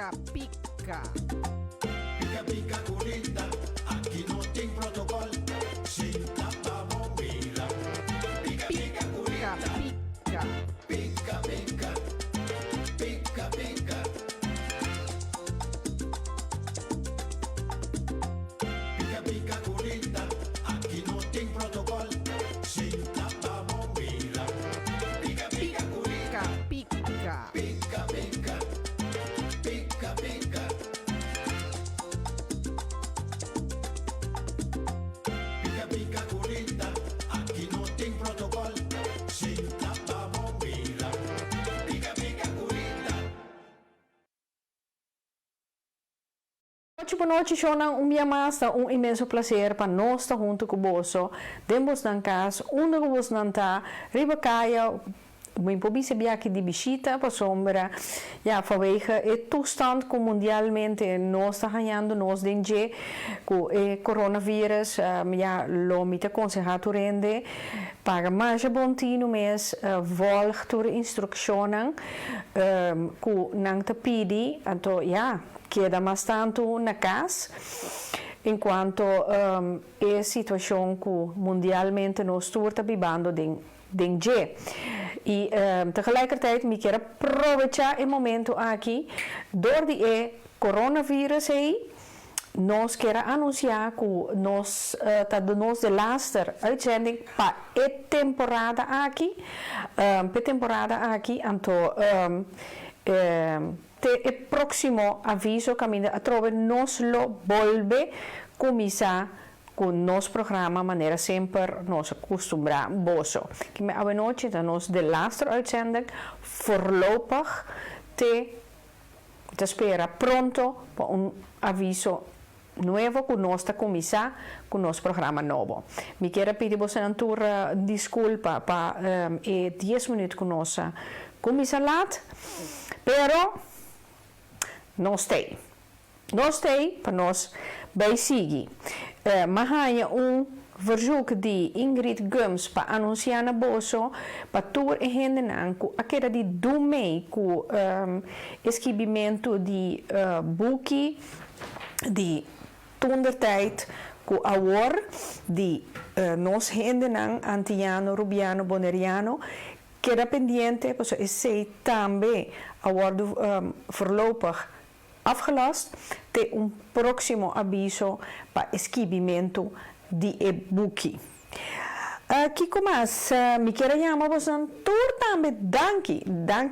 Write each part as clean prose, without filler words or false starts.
Pica pica. Pica pica culinda, aqui não tem protocolo. Senta pra bobeira. Pica pica culinda. Pica Pica pica. Pica pica. Pica pica culinda, aqui não tem protocolo. Senta pra bobeira. Pica pica culinda. pica. Pica pica. Pica pica. Pica pica culinda, aqui não tem protocolo. Senta pra bobeira. Pica pica culinda. Boa noite, Shona. Dia mais, imenso prazer para nós estar junto com você. Demos na casa, onde você não está, riba caia, muito bem sabia aqui de visita para sombra. Ja, vanwege het toestand que mundialmente nós está ganhando nós dengue com o coronavírus, ja, lo mita aconselhado rende para mais bontino mês volg door instructionen que não te pedi, então ja, queda mais tanto na casa. Enquanto é a situação que mundialmente nós estamos vivendo dengue. E tegelijkertijd me quero aproveitar o momento aqui, door die coronavírus aí, nós queremos anunciar que nós está dando de laatste uitzending para a temporada aqui, então o próximo aviso que a trove nos lo volve começar com nosso programa, maneira sempre nós acostumamos. Que me a noite dan ons de laatste uitzending voorlopig te espera pronto para aviso nuevo que nós está começar com nosso programa novo. Me quero pedir você uma desculpa para 10 minutos que nós começar laat, pero nós tem para nós bij seguir. Maar ga je verzoek die Ingrid Gums para anunciar na bolso para tour e hendenan ku akera di do mei ku esquibimento di buki di toendertijd ku awor di nos hendenan Antiano, Rubiano, Boneriano que era pendiente, pues esse também awor voorlopig afgelast te próximo aviso para esquibimento de e-bookie. Kiko mas, me quero chamar você tour também danke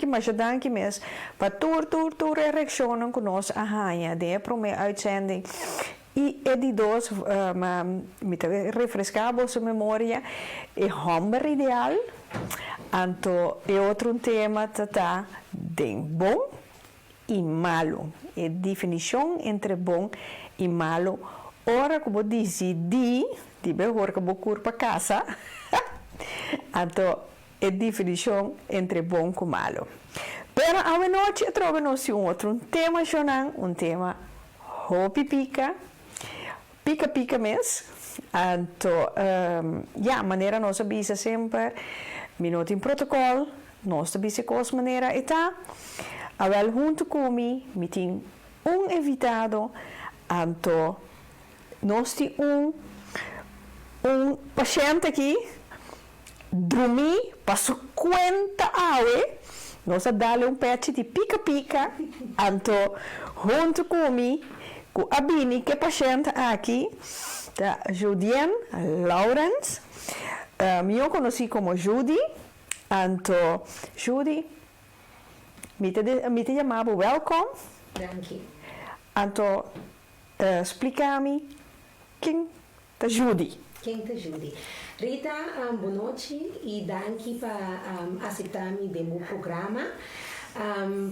mas danke mes para tour reaccionen com nós a hanha de primeira uitzending e edidos me te refrescar vossa memória e homem ideal anto e outro tema tata de bom e malo. A definição entre bom e malo. Ora que vou dizer de hora que vou cur para casa. Então, a definição entre bom e malo. Pero a noite trovo-nos outro tema, Jonan, tema hopi pica mes. Então, maneira nós avisa sempre, minuto em protocolo, nós avisa com maneira está. Awel junto comigo, me tem invitado, então nós temos paciente aqui, dormir para 50 horas, nós damos pet de pica-pica, então junto comigo, com a Bini, que é paciente aqui, da Judiane Lawrence, eu conheci como Judy, então Judy, me te chamava welkom. Dank je. Então, explica-me quem é Judy. Quem é Judy? Rita, boa noite e danke para aceitar-me no meu programa.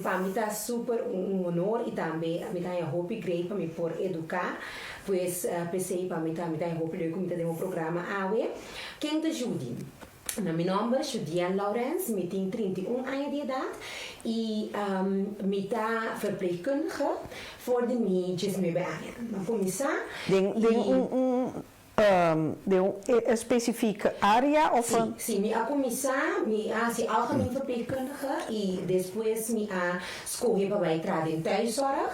Para mim está super honor e também me dá hope great para me por educar. Pois pensei para mim está hope leuk om te meu programa awe. Quem é Judy? Meu nome é Judiane Lawrence, eu tenho 31 anos de idade e eu sou verpleegkundige voor de meisjes mee bij aan. Maar voor mij de uma específica área? Of Sim, me a começar, me a se algemeen verpleegkundige e depois me a escolher para entrar em thuiszorg.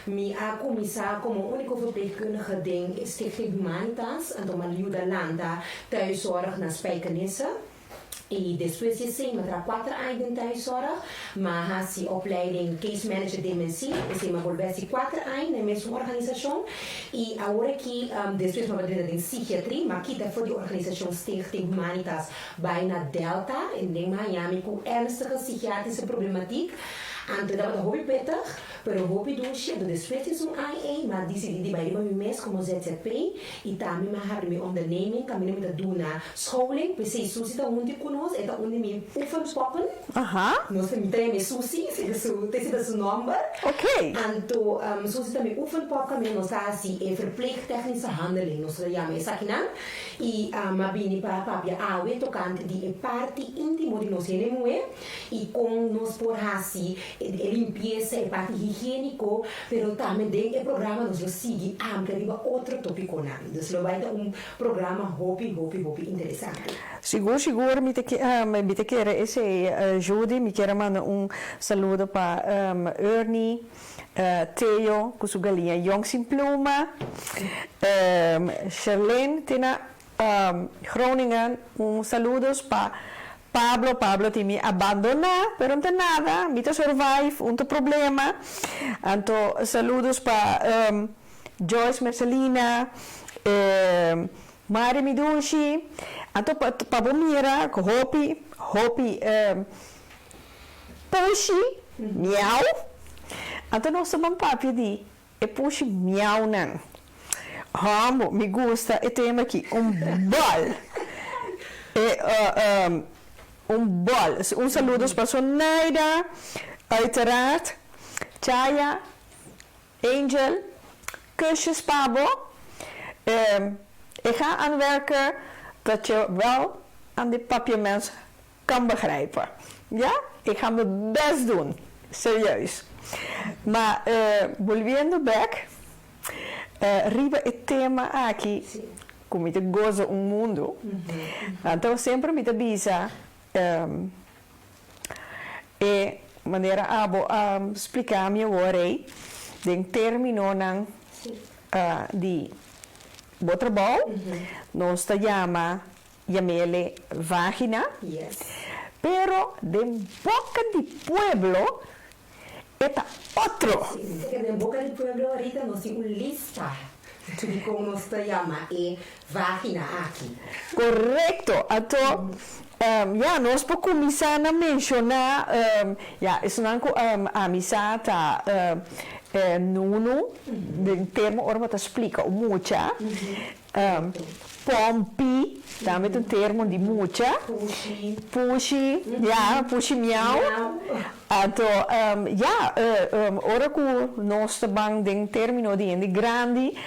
Me a começar como único verpleegkundige de Stichting Humanitas, então me ajuda landa thuiszorg na Spijkenisse. E depois de sim, maar 4 anos in thuiszorg, maar has die opleiding case manager dementie, dus maar volgens 4 anos na mesma organisação. E agora que depois uma badrina em psiquiatria, mas aqui foi de organização Stichting Humanitas bij na Delta in Miami com ernstige psiquiatrische problematiek. Antes dat hobby prettig, pero hobby dus je, dus het is een AI, maar die zit bij mijn mes como ZZP, e também maar hebben mijn onderneming, kan mijn dat doen na scholing, precies zo zit dat onde conosco, é dat onde mijn oefenpoppen, nós temos 3 sushi, dat is een nummer. Oké. En to zo zit dat mijn oefenpoppen, men nos assim é verpleegtechnische handeling, nos chama essa aqui não, e maar bini para papia awe tocante die parte íntimo de nos renemoe, e com nos por assim limpieza e parte higiênico, pero também dentro do programa nós seguimos amplia outro tópico não. Então vai ter programa hobby interessante. Seguro, me te quero esse Judy, me quero mandar saludo para Ernie, Theo, com sua galinha Jong Sin Pluma, Charlene, Tina, Groningen, saludos para Pablo te me abandona, pero não tem nada, me te survive, não tem problema. Então, saludos para Joyce Marcelina, Mari Midushi, então para Bomira, Hopi, Pushi, miau. Então, nós somos papi de Pushi miau não. Amo, me gusta, e tema aqui, bal. Bol. Saludos para Sonaida, uiteraard, Chaya, Angel, kusjes Pabo. Ik ga aanwerken dat je wel aan dit papiermens kan begrijpen. Ja? Ik ga mijn best doen. Serieus. Maar, volviendo back, riba het tema aqui, como te goza mundo. Então, sempre me avisa e maneira explicar me agora em termino de botrabal, nós chama llamele vagina, pero de boca de pueblo está outro. De boca de pueblo ahorita nós temos lista. De como nós chama vagina aqui. Correto. Então, nós podemos começar a mencionar, isso não é amizade, nuno, de termo, ora vou explicar, mucha, pompi, também tem um termo de mucha, pushi, miau. Então, ora que nós também tem termo de grande,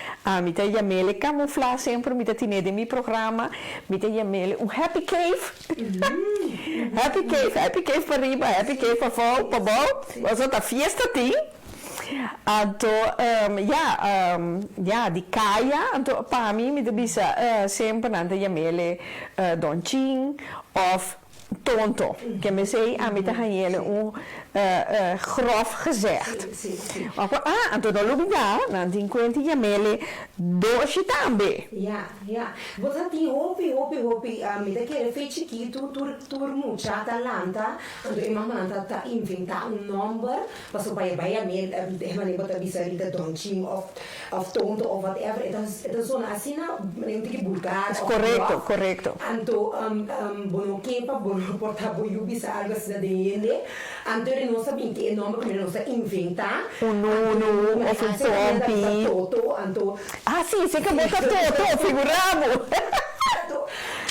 me te chamele camuflar sempre, me te tinha de meu programa, me te chamele happy cave, happy cave para riba, happy cave para baixo, was outra fiesta tem. Então, de caia, então, para mim, me bisa sempre nante chamele donchin of tonto, que me sei a me tahanhele grof gezegd. Então não lugar, nante enquanto chamele doce também. Você tem hopi, me da querer feito aqui, tu mucha talanta, então imagina tá inventar nome, para vai a mel, mas bota bisa rita donchin of tonto of whatever, então só assim nem tem que bulgar. Correto. Então, bono kepa, bono portabuio bisa algo assim de ele, então não sabem que nome que não sabe inventar. Nuno, of pompi. Toto, então. Sim, você acabou com toto, figuramos.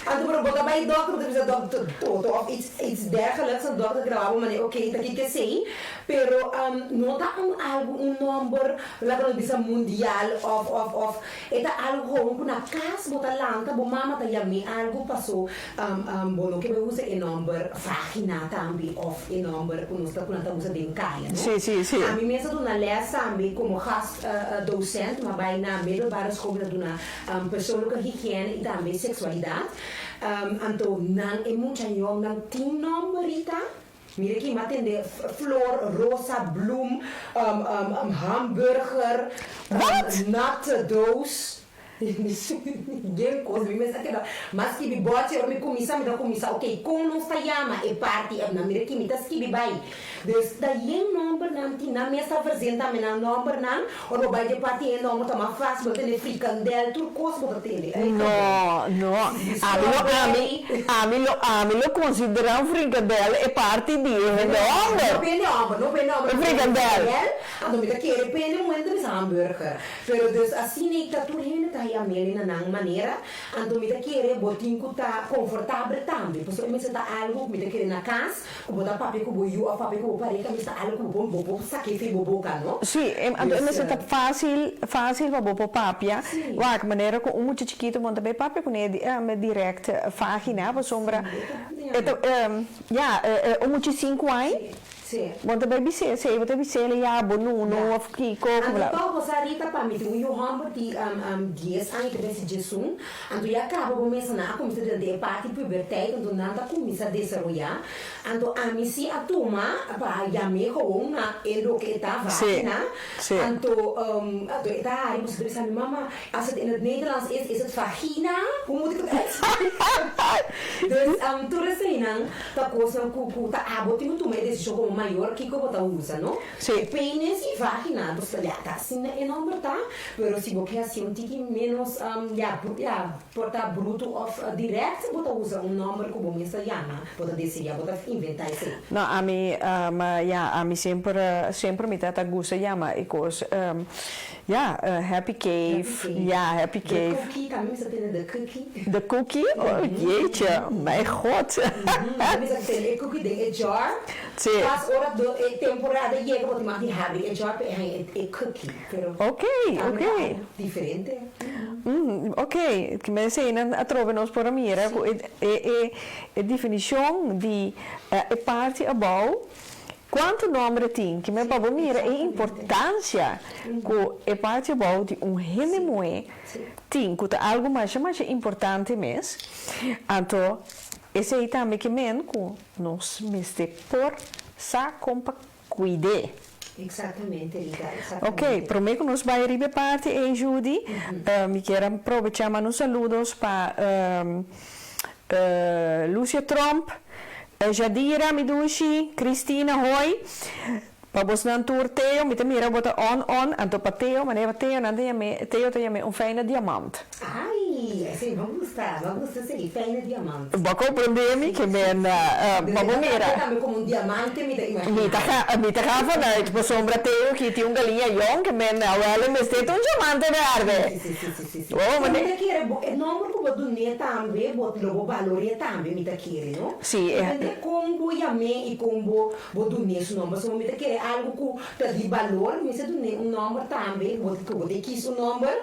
En toen begon bij dokter, dus de dokter toto of iets dergelijks. Een dokter grababa, maar oké, dat ik zei. Pero nota un number, laten we zeggen mundial of eta algo gewoon na casa, bota lanta, bo mama ta yami algo passou, bono que usa e number vagina também of e number quando está usa bem caia, né? Sim. A mim mesmo na les também como docente, mas vai na middelbare school dat na persoonlijke higiëne e também sexualidade. Então nan e muita jong nan 10 numberita. Mira que matende flor, rosa, bloem, hamburger, natte doos. Geen coisa, me pensa que não. Mas que bibote, eu me comissa, ok, como não está chama, é parte, na mira que me tá que vai. Dus da yen number nam ti na mesa apresenta me na number nam, ou no vai de parte é number toma fácil, botar de fricandel, tudo coisa botar tele. No. A mim lo considera um fricandel é parte de number. Não tem number. Fricandel. Então me tá que depende muito dos hamburger. Pero dus assim nem tá tudo ainda tá a mele na maneira, então me tá que botinho tá confortável também. Porque me senta algo, me tá que na casa, botar papel com boiu, papel com pareja, me está algo com bobo, saque fe bobo cano. Sim, mas é fácil para bobo papia. Wa que maneira com muito chiquito, monta bem papia com ele direct vagina, para sombra. Muito 5 anos. Sim. Monta bem bise, sei, bota bise ele já bonuno, of kiko, como lá. Então, você arita para mim, o hamburger de 10 anos que vem de Jesus, então já acaba começando a começar de parte pubertade, então nada começa a desenvolver. Então a mim se a turma para já me com na endo que está vagina. Então está aí você pensa mama, as in het Nederlands is het vagina. Hoe moet ik het uitzeggen? Dus tu resenan, ta coisa cu ta abotinho tu me decisão maior que você usa, não? Sim. Pênis e vagina, você já está assim enorme, tá? Pero se você assim um tiquinho menos, porta bruto of direct, você usa um número que você chama, você decide, você inventar isso. Não, a mim sempre me trata gusta chama, happy cave, happy cave. De cookie, também você tem de cookie. De cookie? Oh, jeetje, mijn god. Também você tem de cookie, de jar. Sim. Ora temporada chega para te abrir jar é cookie, pero Ok. Diferente. Ok, que me ensinam a trovar-nos por a mira, a definição de parte above. Quanto nome tem? Que me para mira a importância que a parte above de renemoe tem que algo mais importante mesmo. Então, esse aí também que men que nós mestre por sa compa cuide. Exatamente, Rita. Exatamente. Ok, prometo que nós vamos arribar parte em Judy. Me quero aproveitar nos saludos para Lucia Trump, Jadira Midushi, Cristina Hoy. Para você não tur Theo, me mira bota on, então para Theo, maneira Theo, não tem um fine diamante. Ai, assim, vamos gostar sim, fine diamante. Vou compreender-me que vamos mira. Também como diamante, Me tá vanuit, para sombra Theo, que tem galinha jong, que ela me está diamante de arde. Sim. Mas me quer número que vou donar também, vou valor também, me quer, não? Sim, é. Como yame e como vou donar esse número, se me quer algo que de valor, me se donar número também, vou ter que isso número,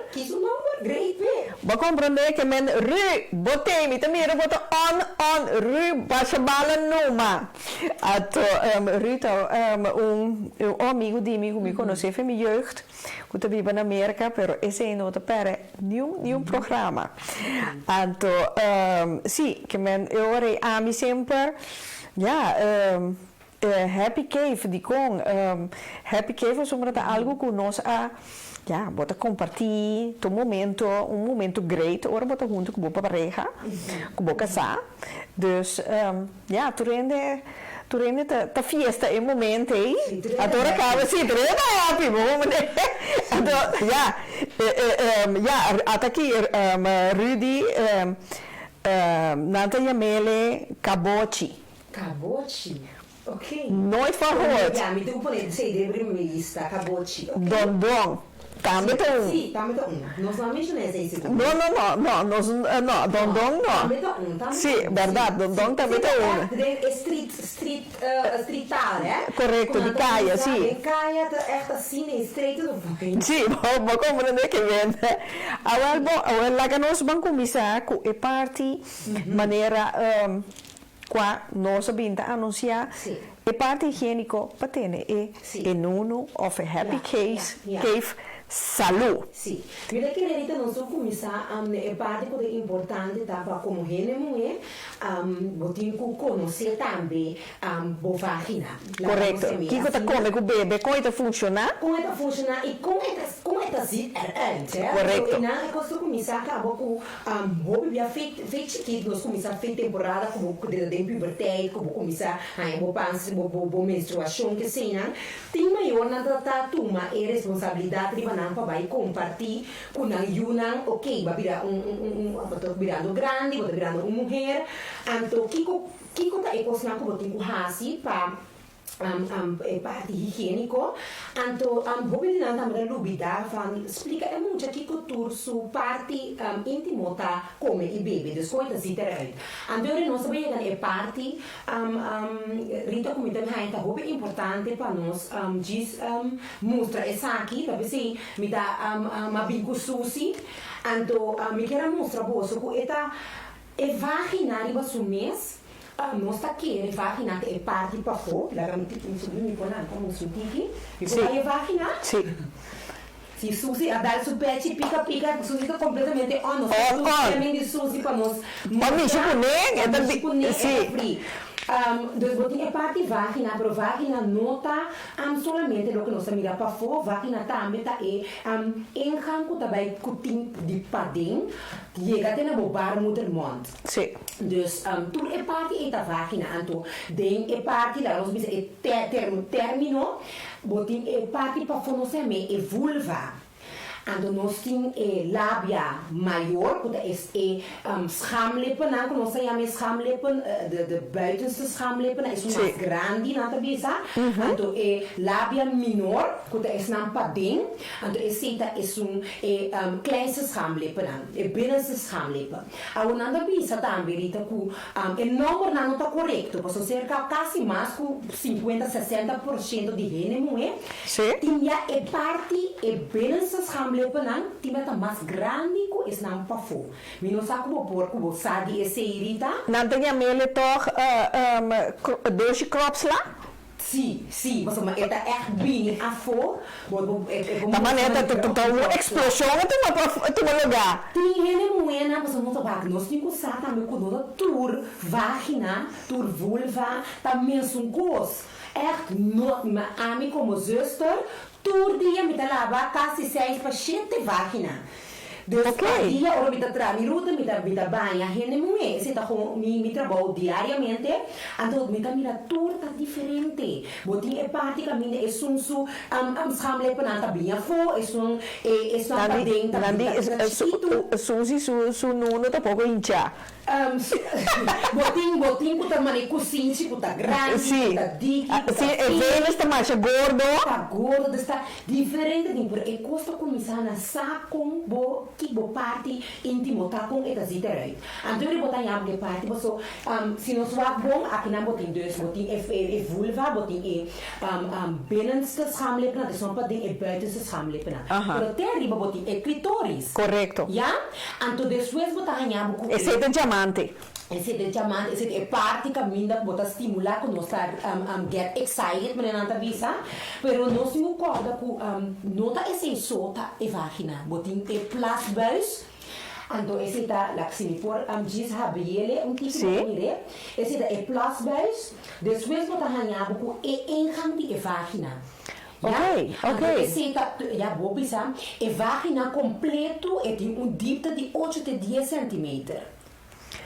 great. Vou compreender que botei, me também bota on, baixa bala numa. Rita, amigo de mim, me conhece foi minha jeugd, que vive na América, pero esse é nota para nenhum programa. Então, sim, que eu orei a mim sempre, Happy Cave, die kon. Happy Cave é sobre algo que nós bota compartilhar um momento great, ora bota junto com boa pareja, com boa casar. Dus, tu rende ta fiesta em momento, adora acaba sim, tu rende happy moment. Até aqui, Rudy, Nanta Yamele, Cabochi. Ok. Nooit van gehoord. Ja, me doe van het CD lista, Cabochi. Dondon. Também tem um. Sim, também tem um. Nós não mencionamos esse. Não, Dondong não. Também tem um. Também Sim, tem um. verdade, Dondong também tem um. Streetar, né? Correto, de caia, sim. De caia, echt assim, estreito do banho. Sim, vou compreender que vem. Agora, lá que nós vamos começar com a parte, maneira, qua nós vamos anunciar, Sim. a parte higiênico para ter Sim. nuno of a happy case, yeah. cave, saúde. Sim. Mira que realmente nós vamos começar a parte que é importante para como gente mulher, botin que conhecer também a vagina. Correto. O que está comendo com o bebê? Como está funcionar? Como é que funciona e como é que se antes? Correto. E na coisa começar acabou com hobby já feito que nós começar a fazer temporada como de pubertade, como começar a boa menstruação que sim, tem maior na tratar tuma e responsabilidade de banan para vai compartilhar com a Yunan, ok, vai virar virando grande, vai virando uma mulher, então kiko tá ekosna ko botin ko hasi pa parte higiênico, então bobe na também lubida van explica é muito que su parte íntimo tá come e bebe descoita se ter então nós sabemos que é parte rita comida tá bobe importante para nós diz mostra essa aqui talvez se me dá uma bingo sushi então me quer mostrar bolso que eta é vagina riba su mês mostra que a vagina é parte para fora, lá me põe como um sutique, e põe a vagina. Sim. Se Suzy a dar su pet, pica, Suzy está completamente on. Também de Suzy para nós. Para mim, é sim. free. Dus botin é parte vagina, pero vagina nota solamente lo que nós mira para fora, vagina também tá em ranco também cutim de padem, chega até na bobar mond. Sim. Dus toen é parte da vagina, então den é parte lá nós dizemos termino, botin é parte para fora nós é vulva. Então nós temos lábia maior, que é schaamlippen, que nós chamamos schaamlippen, de buitenste schaamlippen, é mais grande na cabeça. Então é lábia menor, que é não padem. Então é kleinste schaamlippen, é binnenste schaamlippen. Agora na cabeça também, Rita, que o número não está correto, porque cerca quase mais que 50-60% de gente mulher, tem a parte é binnenste schaamlippen. Tima tá mais grande que esse não para fora. Mas não sabe como pôr, como sabe esse irita? Não tem a mele toch dois crops lá? Sim, mas ela é bem a fora. Da maneira que tá uma explosão tem um lugar. Tem gente mulher, mas não tá nós temos que saber também que nós tur vagina, tur vulva, também são coisas. Echt nooit, maar Ami como zuster, todo dia me lava quase 6 para 7 vagina. Dus dia ora me tra mi ruta me banha, gente mulher, se tá com me trabalho diariamente, então me mira torta diferente. Botin é praticamente é sunsu schamle panata blinha fo, é para dentro. Nandi Suzy su nuno tá pouco incha. Botin que tá mane cozinha, que tá grande, tá dique. Sim, é velho, está mais gordo. Tá gordo, está diferente, por é costa começar na saco bo que bo parte íntimo tá com eta ziterei. Então ele botar em que parte, você se não soar bom, aqui não botin dois, botin é vulva, botin é binnenste schaamlippen, dus não pode é buitenste schaamlippen. Pero até arriba botin é clitoris. Correto. Ja? Então depois botar em esse é diamante. Esse é diamante, esse é parte que ainda bota estimular quando nós está get excited, mas não tá visa. Pero nós temos corda que nota esse solta e vagina, botin é plasbuis. Então esse tá lá que se me por diz rabiele tipo de maneira. Esse é plasbuis. Depois botar hanhabo com é ingang de vagina. Ok. Esse tá já vou pensar, é vagina completo e tem diâmetro de 8 a 10 cm.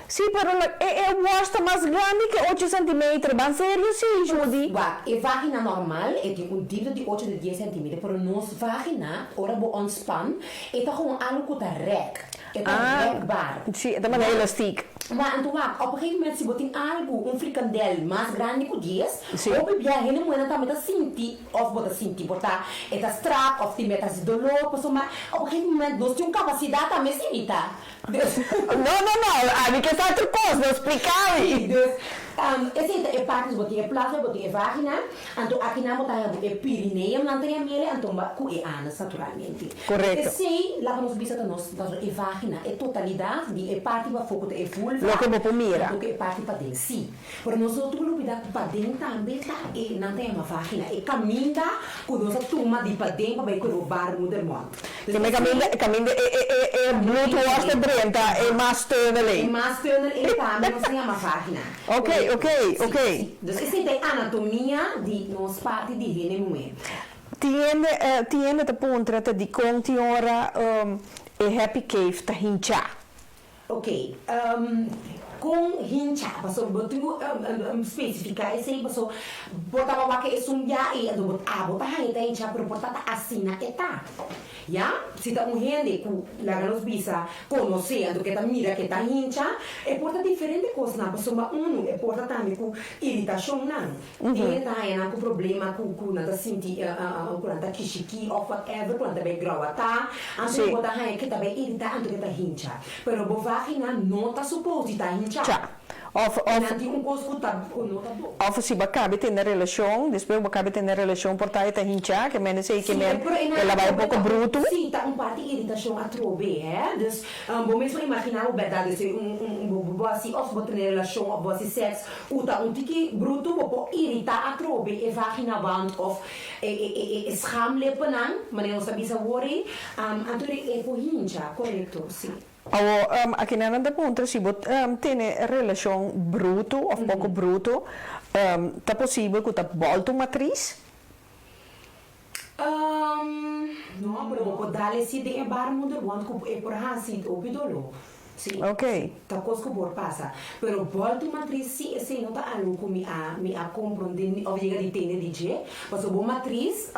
Sim, pero é gosto mais grande que 8 cm. Mas sério, sim, Judy. A vagina normal tem diâmetro de 8 a 10 cm. Pero nossa vagina, ora bo ontspan, é tá com algo que tá rec. Het is werkbaar. Sim, de maneira elastiek. Maar en toen op een gegeven moment, se botin algo, fricandel mais grande que 10, Sim. ou bebia hele moeda também tá senti, of bota senti, bota eta strap, of tem metas dolor, pessoa, mas op een gegeven moment nós tínhamos capacidade também se evitar. Não, a mim que está outra coisa, não explicar. Dus, esse é parte do botinha plasma, botinha vagina, então aqui na botinha é perineum, não tem a mele, então com é anas naturalmente. Correto. Se lá vamos ver nós, é vagina, é totalidade, de é parte para foco é vulva. Lo que vou mira. Lo que é parte para dentro, sim. Mas nós outros não vida para dentro também tá, e não tem uma vagina, é caminha, quando nós toma de para dentro para ver o bar mudar muito. Que me caminha é Bluetooth de brenta, é mais tunnel. E mais tunnel é também nós tem uma vagina. Ok. Dus essa é a anatomia de nossa parte de gênero. Tiene de punto de contiora e happy cave ta hincha. Ok. Com hincha, passou botinho especificar esse aí, passou botava o que é já e do botar aí tem hincha para botar assim na eta. Ya, se tá gente que lá nos bisa conhecendo que tá mira que tá hincha, é porta diferente coisa na pessoa é porta também com irritação não. E tá aí com problema com nada sentir quando tá kishiki ou whatever quando tá bem grava tá, então bota aí que tá bem irritante que tá hincha. Pero bo vagina não tá suposto tá hincha. Of se bacabe ter relação, depois bacabe ter relação por tá hincha, que menos sei que ela vai pouco bruto. Sim, tá parte irritação a trobe, dus bom mesmo imaginar o verdade se assim, of botar relação of botar sexo, o tá tiki bruto vou irritar a trobe e vagina band of schaamlippen, maar não sabe se worry, então é por hincha, correto, sim. Aqui na nada ponto se tem relação bruto ou pouco bruto, tá possível que tá volta matriz? Não, mas vou dar esse de bar mundo quando é por assim o pidolo. Sim. Ok. Tá coisa que por passa, pero volta matriz se não tá algo que me a compreender ou chega de ter de je, mas o bom matriz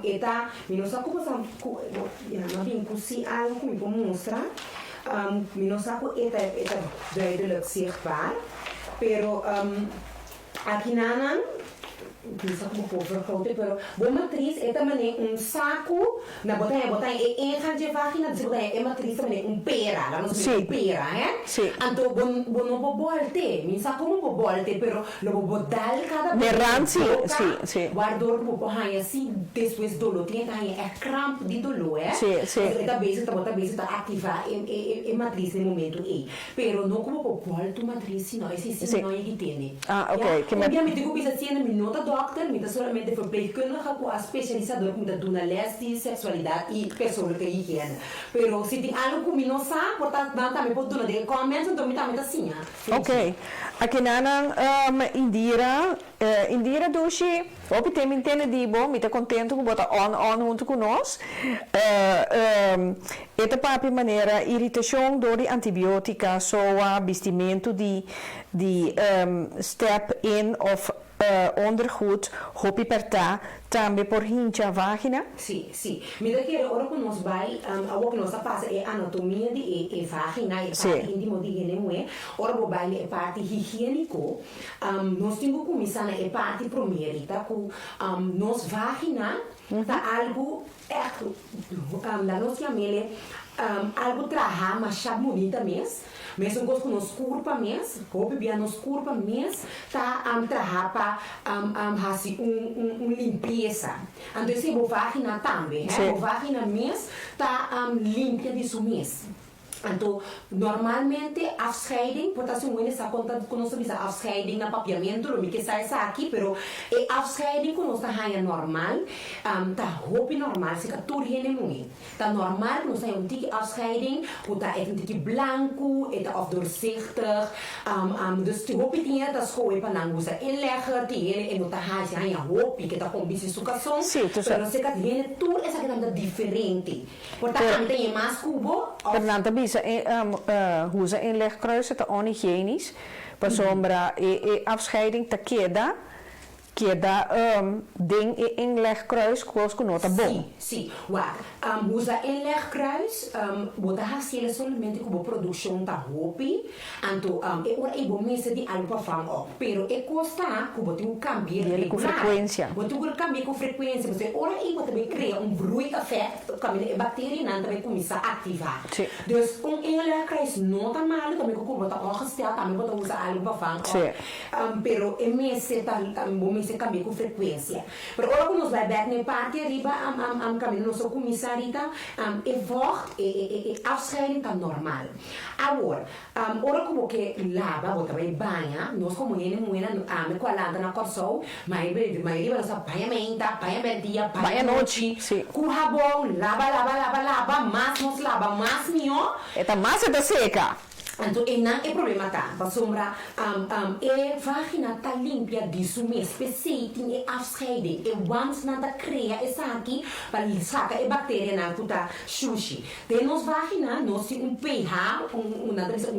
eta me não sabe como não vem com se algo que me mostrar. Não sabe eta duidelijk zichtbaar, pero aqui na não sei como for vergroten, pero boa matriz é também saco na botanha é de vagina, é matriz também pera, lá não sei pera, Sim. Então bom não vou bolte, me saco não vou bolte, pero não vou dar cada vez. Sim. Guardar vou hanha assim depois dolor, tem que hanha é cramp de dolor, Sim. Esta vez tá ativar é matriz no momento aí, pero não como vou bolte matriz, senão esse sim não é que tem. Ok. Que obviamente eu penso assim na minha dokter, niet solamente verpleegkundige, com a especializador que doen na les de sexualidade e persoonlijke higiene. Pero se tem algo que não sabe, portanto, também pode dar de comments, então também assim. Ok. Aqui na Indira Dushi, obtém entende de bom, me tá contente com botar on junto com nós. Esta papi maneira irritação door die antibiotica, soa, vestimento de step in of ondergoed, hopiperta, também por hincha vagina? Sim. Me dá que agora que nós vai, o que nós passa é anatomia de vagina, é parte íntimo de higiene, ora vou vai é parte higiênico, nós temos que começar é parte primeira, com nós vagina, tá algo da nossa família, algo traha, mas chave bonita mesmo. Mesmo coisa que nos curpa mesmo, roupa bem nos curpa mesmo, tá trabalhar para fazer limpeza. Então se a vagina também, a vagina mesmo tá limpa disso mesmo. Então, normalmente, afscheiding, portanto, não é conta que nós temos afscheiding na papiamento, não é que sai aqui, pero é afscheiding que nós está normal, tá roupa normal, se que tudo é muito. Tá normal, nós temos tique afscheiding, que tá tique branco, tá of doorzichtig, dus die roupa tinha das coisas para não usar inleggen, tinha não tá a roupa que tá com bisucação, pero se que tem tudo essa que é diferente. Portanto, tem mais cubo. Hoe ze inlegkruisen te onhygiënisch. Per sombra afscheiding te queda. que dá ding e inlegkruis koos com nota bom. Sim. Wacht. Usa inlegkruis, bota haciendo solamente como produção da roupa, então ora é bom mesmo de algo para falar, pero é custa como tu cambia Ele com frequência. Você cambia com frequência, você ora é bom também cria bruit effect, como a bactéria não também começa a ativar. Sim. Dus inlegkruis não tá mal, também como bota ongesteld, também bota usa algo para falar. Sim. Pero é mesmo tá bom se cambia com frequência. Pero ora quando nós vai back na parte arriba caminho nosso comissário é vocht e afscheiding tá normal. Agora, ora como que lava, bota vai banha, nós como ele moena com a lata na corção, mas nossa banha dia, Banha noite, sim. Com rabão, lava, mas nós lava mais melhor. Esta massa da seca. Então, não é problema tá, para sombra, a vagina tá limpa disso mesmo, especialmente é afscheiding, e once nada cria essa aqui, para sacar a bactéria na puta sushi. Tem nos vagina, nós temos pH,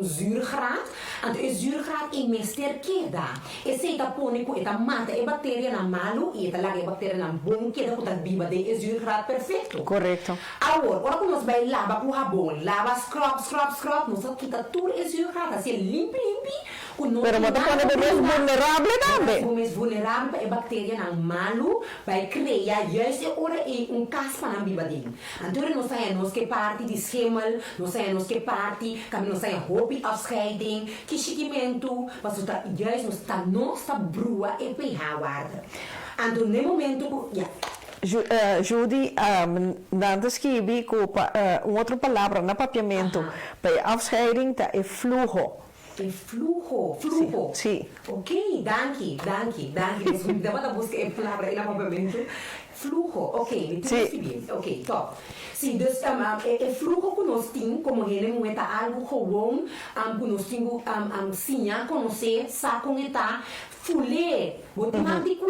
zuurgraad, então o zuurgraad é mester queda. E se tá põe com esta mata a bactéria na malo e esta larga a bactéria na bom queda com a biba de zuurgraad perfeito. Correto. Agora quando nós vai lavar com rabão, lava scrub, nós quita tudo é zuurgraad, assim limpo. Pero você pode ser mais vulnerável também. O mais vulnerável é a bactéria na malo, vai criar juist ora é caspa na biba dele. Então nós saímos que parte de schemel, nós saímos que parte, nós saímos roupa afscheiding, que chiquimento, mas juist nós tá nossa brua e pH guarda. Então no momento, Judy, antes que vi com outra palavra no papiamento, para afscheiding é flujo. É flujo. Sim. Ok, danke. Dapat a busca a palavra aí no papiamento. Flujo, ok, Sim. ok, top. Sim, dus é flujo que nós temos, como ele não é algo comum, que nós temos sim, conhecer, sabe tá fulé, bote mandi que,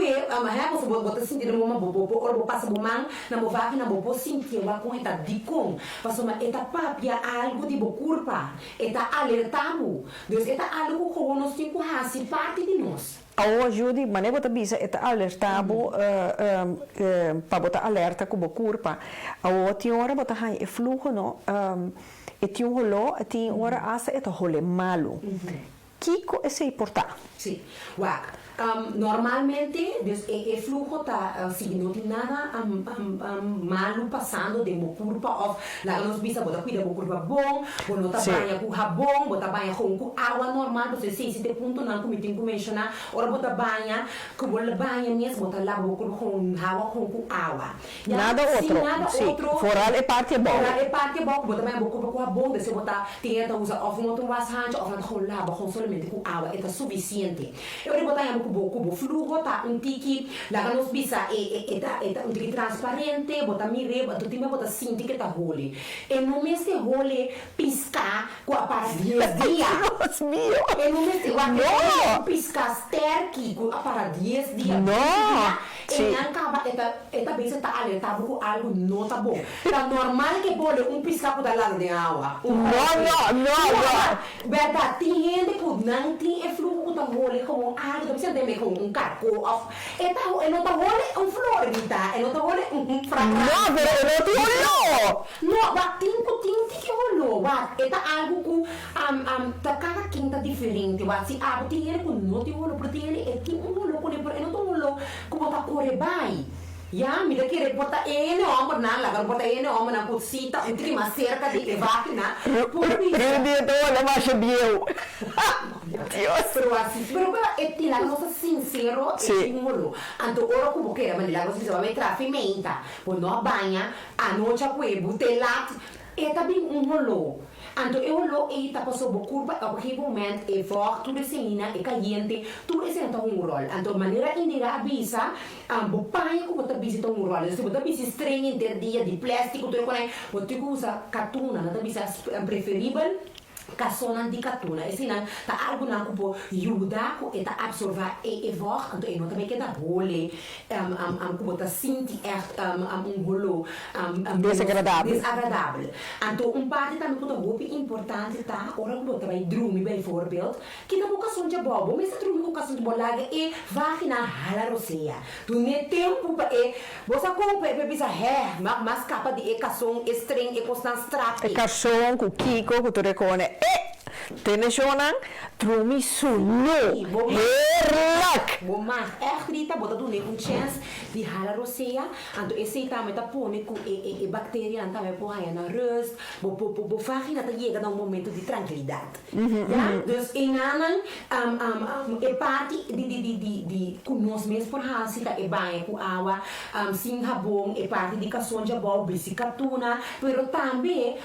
você bota sentir uma bobo, ou passa bomang, na movak na bobo sentir uma com eta dicom, passou uma eta papia algo de bocurpa, eta alertado, dus eta algo que nós temos que fazer parte de nós. Ao ajude, mas eu bisa eta alertabo para botar alerta com curpa. Ao tinha hora botar hai e flujo no e tinha holo, tinha hora asa eta hole malo. Kiko esse importar. Sim. Wak. Normalmente, o flujo está seguindo nada malo passando de uma curva lá nós bisa botar cuida uma curva bom, botar banha com rabão, botar banha com água normal, você sei se tem ponto não como tem que mencionar, ora botar banha, com banha mesmo, botar lá uma curva com água com água. Nada outro. Foral é parte bom. Botar banha com rabão, você botar tenta usar ou um vasante, ou com lava com somente com água, é suficiente. Eu vou botar kubo flujo tá tiki lá nos bisa transparente bota mire bota time bota sinti que tá role e no mês que role piscar com a para 10 dias e no mês que piscar sterky com a para 10 dias e acaba eta bisa tá alertado com algo não tá bom tá normal que pode piscar com da lado de água não verdade tem gente que não tem flujo com tá role como algo tá precisando de com carco não tá role florida não tá role fracasso não tem que rolou eta algo com tá cada quinta diferente se tem ele com não tem rolo porque ele é tem rolo com ele não tem rolo como tá corebai ya me daqui reporta ele homem na lá reporta ele homem na cosita um pouquinho mais cerca de levar na por isso dia todo é mais bio pero assim pero é lá nossa sincero e muro então ora como que era mas lá você vai entrar pimenta por não banha a noite com o butela é também rolo. Então eu lo e tá passou por curva a qualquer momento e forte tudo isso é caliente tudo isso então rolo então maneira indira avisa bo pai como tá visita rolo se você visita estranho dia de plástico tudo com você usa cartuna nada bisa preferível Kasonan di katuna esse nan ta algo nan ko yuda ko eta absorva e voch anto e nota beke da bole ko ta sinti echt golo desagradabel anto parte também ko ta hopi importante ta ora ko ta vai drumi bijvoorbeeld kita mo kason ja bobo mas drumi ko kason bolaga e vagina hala rosea tu ne tempo pa e bosa ko pe bisa mas capa de e kason string e constant strap e kason ku kiko ku torekone Tenesionan, trumi sulu, heerlijk! Maar echt Rita, bota doen een chance die hala rosea, en to esse também tá pone com e bacteria, en também põe na rust, bo vagina tá chega num momento de tranquilidade. Ja, dus in anan e parte de com nós mesmos por hasi tá e banho com água, sem sabão, e parte de cação de bol, bicicatuna, pero também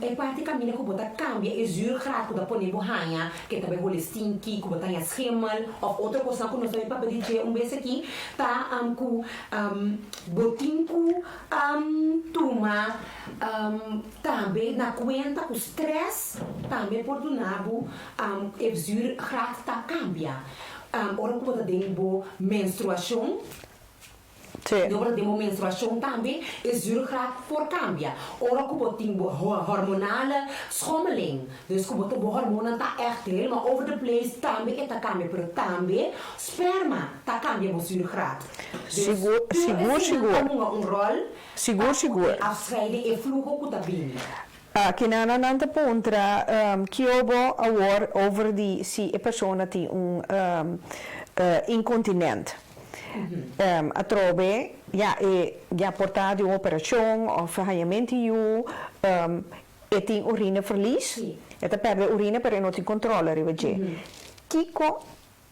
e parte caminha com bota cambia e zuurgraad da pone bohanha, que também vole stinky, com bota schimmel, of outra coisa que nós também para pedir vez aqui, tá com botinho tuma também na conta com stress, também por do nabo e zuurgraad tá cambia. Ora que bota dengo menstruação. Agora temos menstruação também, e zuurgraad voor cambia. Ora que botinho hormonale schommeling. Dus que botinho hormonen tá echt helemaal over the place também e tá cambia, pero também sperma tá cambia com zuurgraad. Seguro. Seguro. Afscheiden e flujo que tá bem. Kinana nanta puntra kiobo awar over die si e persona ti incontinent. A trobe ja portare di operazione of verheiamenti e ti urineverlies. E te perde urine per non ti controllo riveje. Kiko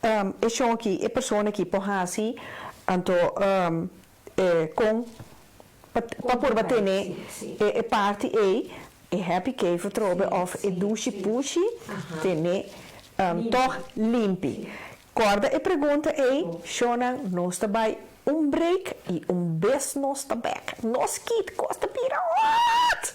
e shonki e persone ki pohasi anto con papur batene e parti e happy cave trobe of e douche pushi tene toch limpi. Corda e pergunta Shona, nós também break e best nós também. Nós kit costa pira what?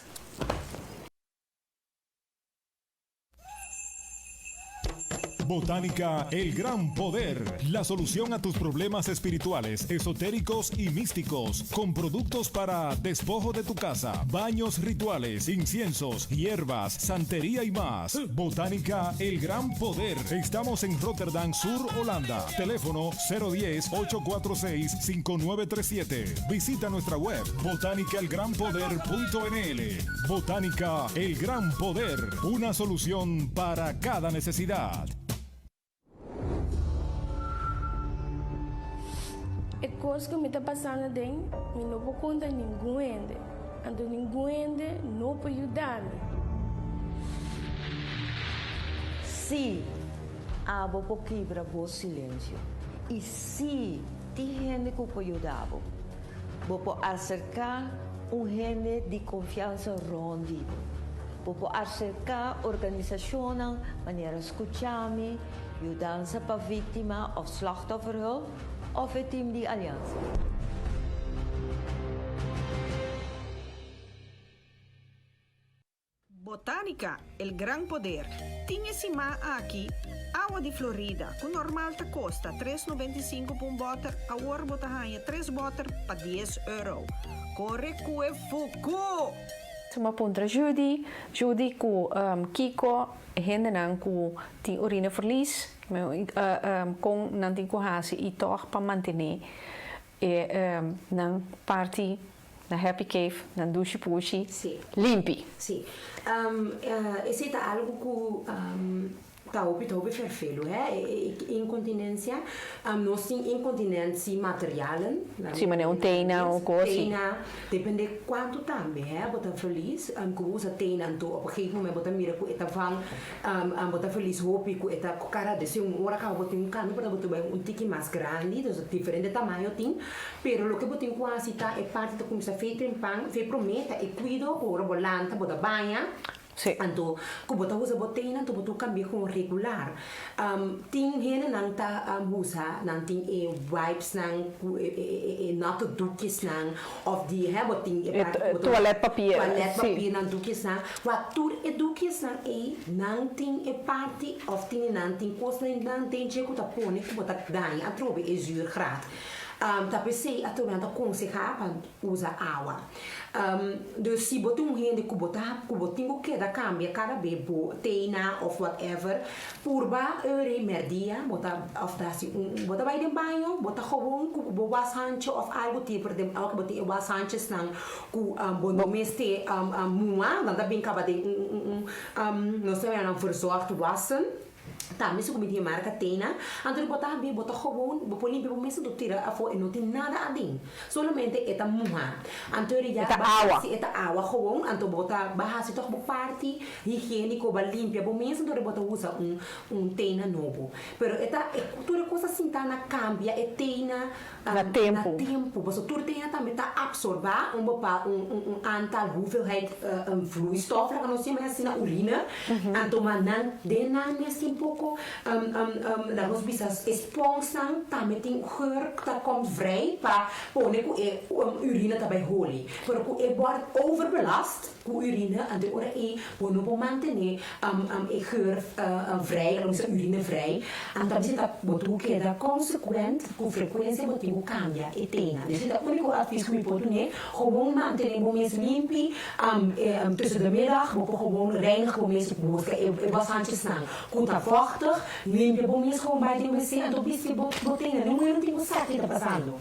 Botánica El Gran Poder, la solución a tus problemas espirituales, esotéricos y místicos, con productos para despojo de tu casa, baños rituales, inciensos, hierbas, santería y más. Botánica El Gran Poder. Estamos en Rotterdam Sur, Holanda. Teléfono 010-846-5937. Visita nuestra web botanicaelgranpoder.nl. Botánica El Gran Poder, una solución para cada necesidad. E coisa que me está passando dentro, eu não vou contar ninguém. Ando ninguém não pode ajudar-me. Se abo po quebra o silêncio e se tem gente que pode ajudar, vou acercar gente de confiança rondido. Vou acercar organisações maneira escutar-me, ajudança para vítima ou slachtofferhulp. Of het team die aliança. Botánica, el gran poder. Tinha cima aqui, água de Florida, com normal te custa 3,95 por boter, a hora botahanha 3 boter para 10 euro. Corre que fuku! Uma puntra Judy ku Kiko hendenan ku ti urineverlies com nanti ku hasi e toch para manter nan party na happy cave na douche pushi limpi. Sim. Esse tá algo que tá optado verfelo, incontinência, nós temos incontinência material, sim, mas não teina ou coisa. Teina, depende quanto também, bota feliz, que usa teina, então, a partir do momento bota mira que eta van, bota feliz hopi que eta cara desse hora que bota caminho para botar tique mais grande, então diferente tamanho tem, pero lo que bota quase tá é parte da comida feita em pão, fe prometa e cuido por bolanta, bota banha. Sim. Então, que bota usa botena, tu botu cambia com regular. Tem gente não tá usa, não tem wipes não, not dukes não, of the botin toilet papier. Toilet papier não dukes não. Wat tur dukes não tem parte of tem não tem coisa não tem je que tá pone que bota ganha a trobe zuur graad. Tá pensei a turma aconselhar para usar água. Dus se botar gente que botinho que da cambia cada bebo teina of whatever purba merdia botar of dasi botar vai de banho botar gewoon ku boa sancho of algo tipo de algo botar boa sanches nang ku bono meste mua dan da bem caba de não sei não verzorgd wassen. Tá, mas como dia marca teina, então botar bem, botar gewoon, botar limpo, mas não tira a foto, não tem nada ali, somente eta muha. Então já eta água gewoon, então botar bahasa toch bo parte higiênico, ba limpia, bo mesmo então botar usa teina novo. Pero eta toda coisa assim tá na cambia, teina na tempo. Mas toda teina também tá absorver aantal hoeveelheid vloeistof, que nós temos assim na urina, então manan dena assim pouco dat ons bisa esponsan também tem geur dat komt vrij para pone ku urine daarbij holy pero ku wordt overbelast ku urine en de ora bono po mantener geur vrij onze urine vrij en dat is dat botu que da consequent ku frequência botu cambia e tena dus dat único advies que me pode né gewoon mantener bom mês limpi tussen de middag bo gewoon reinigen bom mês busca e bastante snang ku ta vochtig limpia bom mês gewoon bij de wc en dan bist botena não é não tem saco que tá passando.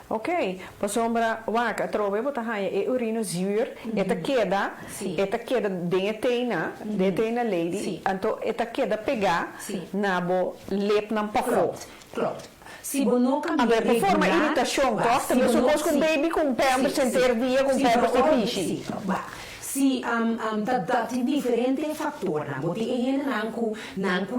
Ok, sombra waka trove bota haya e urino zuur eta queda de teina lady anto eta queda pegar na bo lep nam pafo. Klopt. Se não cambiar de forma irritação, gosta mesmo com baby com pernas sem ter via com pernas de pichi. Se dat diferente factor na moet die nanku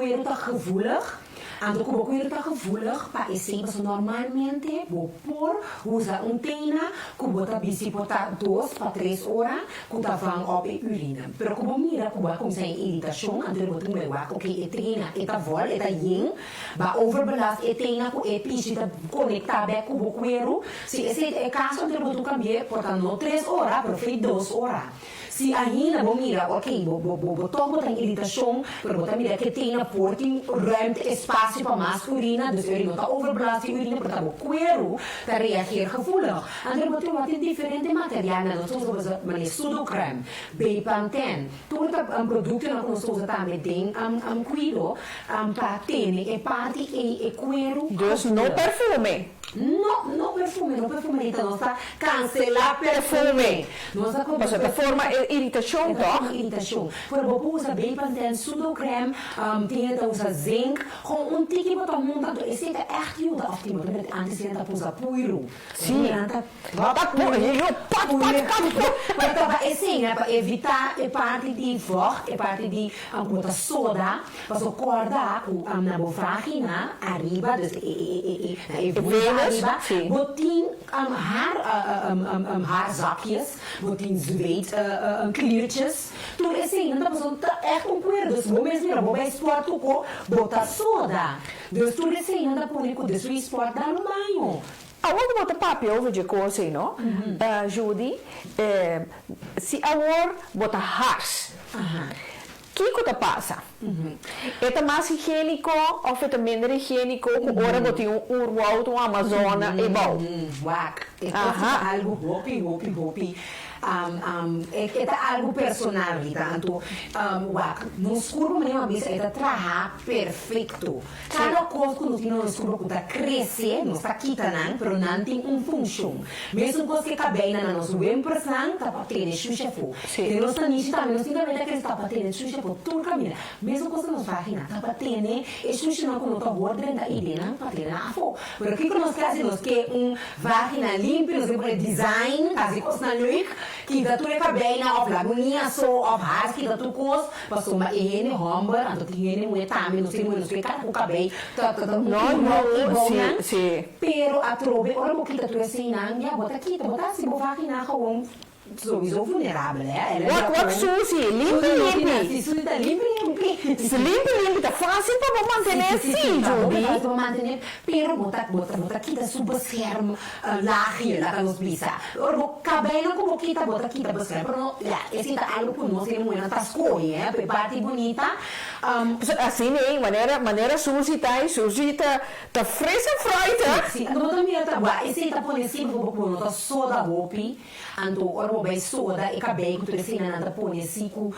está gevoelig. Ando como que está gevoelig para esse mas normalmente vou por usa teina que bota bisi bota 2 para 3 horas que tá vang op urina. Pero como mira como sem irritação ando botar um lewa ok teina eta vol eta yin ba overbelast teina ku pichi tá conectar bem com o cuero. Se esse é caso ando botar cambiar portanto não 3 horas, pero foi 2 horas. Se ainda vou mirar, ok, vou botar irritação, pero botar mirar que tem na porta ruimte, espaço para mais urina, dus urina está overbelast urina, portanto o cuero está reagir gevoelig. Então botar wat diferente material, nós usamos mané sudocreme, Bepanthen, todo produto que nós usamos também tem cuido para ter e parte e cuero. Dus no perfume. No perfume, então nós está cancelar perfume. Nós está de forma irritação, toch? Irritação. Por exemplo, usa Bepanthen, sudocreme, tem que usar zinc, com tique para todo mundo. Esse é echt heel de aftimmer. Met antes tem que usar puiro. Sim. Maar dat is sim, para evitar a parte de vocht, a parte de muita soda, para acordar na vagina, arriba, dus arriba, botin haarzakjes, botin zweet kliertjes. Toen is sim, dat was echt cuero. Dus moments meer, bij sport ook, bota soda. Dus toen is sim, dat pone com de sport daar no banho. Agora bota papi over de coisa, não? Judy, se agora bota hars, que que passa? É mais higiênico ou é minder higiênico? Agora bota urwald, Amazônia e bom. Wak, é algo hopi. É algo personal, tanto no escuro mesmo vez é trabalhar perfeito. Cada coisa que nós temos no escuro que está crescendo, não está quitando, pero não tem função. Mesmo coisa que cabe na nossa impressão, está para ter xuxa fo. Tem nossa niche também, nós temos que está para ter xuxa fo, tudo caminha. Mesmo coisa nos vagina, está para ter xuxa não quando está ordem da ilha, para ter na fo. Pero aqui que nós fazemos que vagina limpa, nós temos design, as coisas na luz. Que dat toen ik bijna op lagonia zo op haar que dat ook was pas uma ene homber en dat ene moet também não sei muito que cara com cabelo sim pero a trove ora mo kita tu assim não já bota aqui bota assim vou vagina gewoon sowieso vulnerável, né? Wak Suzy, limpi. Suzy tá limpi. Limpi, tá fácil para manter assim, Judy. Para manter, pero bota kita super scherm laagje lá nos bisa. Orbo cabelo com boquita bota kita bescherm, pero ja, esse tá algo com nós que não é tascoi, é, parte bonita. Assim, né? Maneira Suzy tá fresca freita. Sim, não também tá boa. Esse tá põe sempre com nota soda hopi, anto orbo vai soda e cabelo que tu assim na põe assim com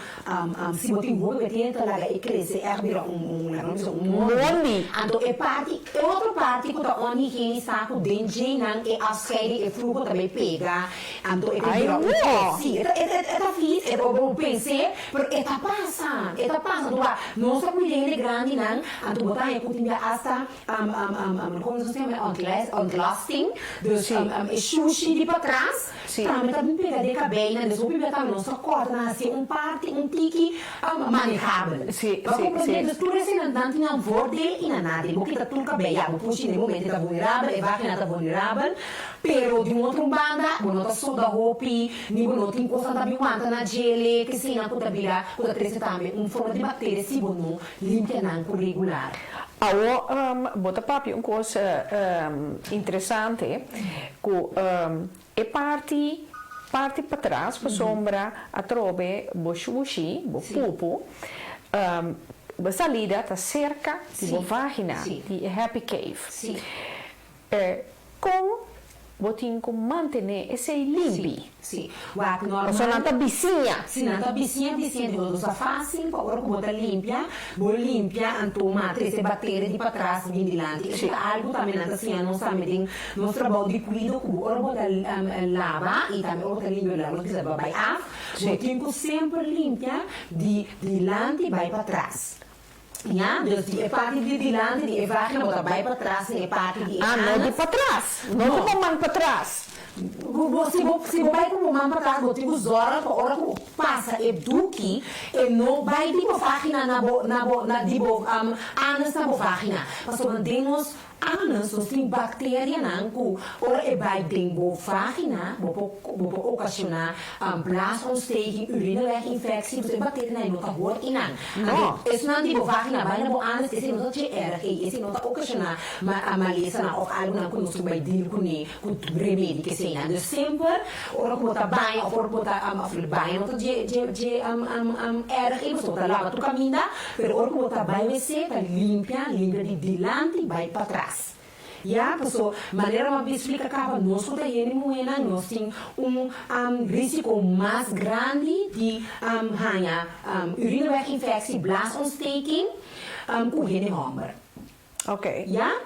se botin roupa que tenta lá e cresce é vira Mondi. Anto é parte, é outra parte que tá onde higiene está com dente não é afscheiden e fruto também pega. Anto é vira sim, tá fiz, é o pensei, pero tá passando lá. Nossa mulher é grande não, anto botar é continha hasta como se chama ontlasting, dus é sushi de para trás. Também tá bem pega de cabelo, dus op tá nossa corta assim parte tiki manejável. Sim. Dus tu recém não tinha voordeel e nada, porque tá tudo cabelo, puxa no momento tá vulnerável, e vagina tá vulnerável, pero de outra banda, não tá só da hopi, nem não tem coisa da biwanta na gele, que se na puta bila, puta trece também, forma de bactéria se não limpa não por regular. Bota papi uma coisa interessante, que parte para trás, para sombra, a trobe, bo pupu, a salida está cerca de vagina, de happy cave. Sim. Com botin com manter esse limpi. Sim. Wak normal. Só não tá bicinha. Se não tá bicinha, do tá fácil, agora que bota limpia, anto matre esse bater de para trás, bem dilante. Isso é algo também não assim, não sabe, nós trabalhamos de cuidado com agora bota lava e também bota limpia lá, que se vai af. Botin sempre limpia de dilante vai para trás. Ja, dus die parte de dilante, die vagina bota vai para trás, e parte de não de para trás. Não de mão para trás. Se vai com uma para trás, botar os horas, a hora que passa e duque, e não vai de vagina na anus na vagina. Mas quando temos anus, nós temos bactéria na cu, ora e vai de vagina, pode ocasionar blaasontsteking, urineweginfectie, dus bactéria na não tá hoort in aan. Não, isso não de vagina, vai na anus, esse não tá erg, esse não tá ocasionar maleza na ou algo na conosco vai dir com remédio que se dus sempre, ora que botar banho, ou botar banho, não tá erg, e você botar lava tu caminha, pero ora que botar banho vai ser, tá limpia de dilante e vai para trás. Ja, pessoal, maneira uma vez explica que nós que temos moeda, nós temos risco mais grande de urineweginfectie, blaasontsteking, com Hennehammer. Ok. Ja?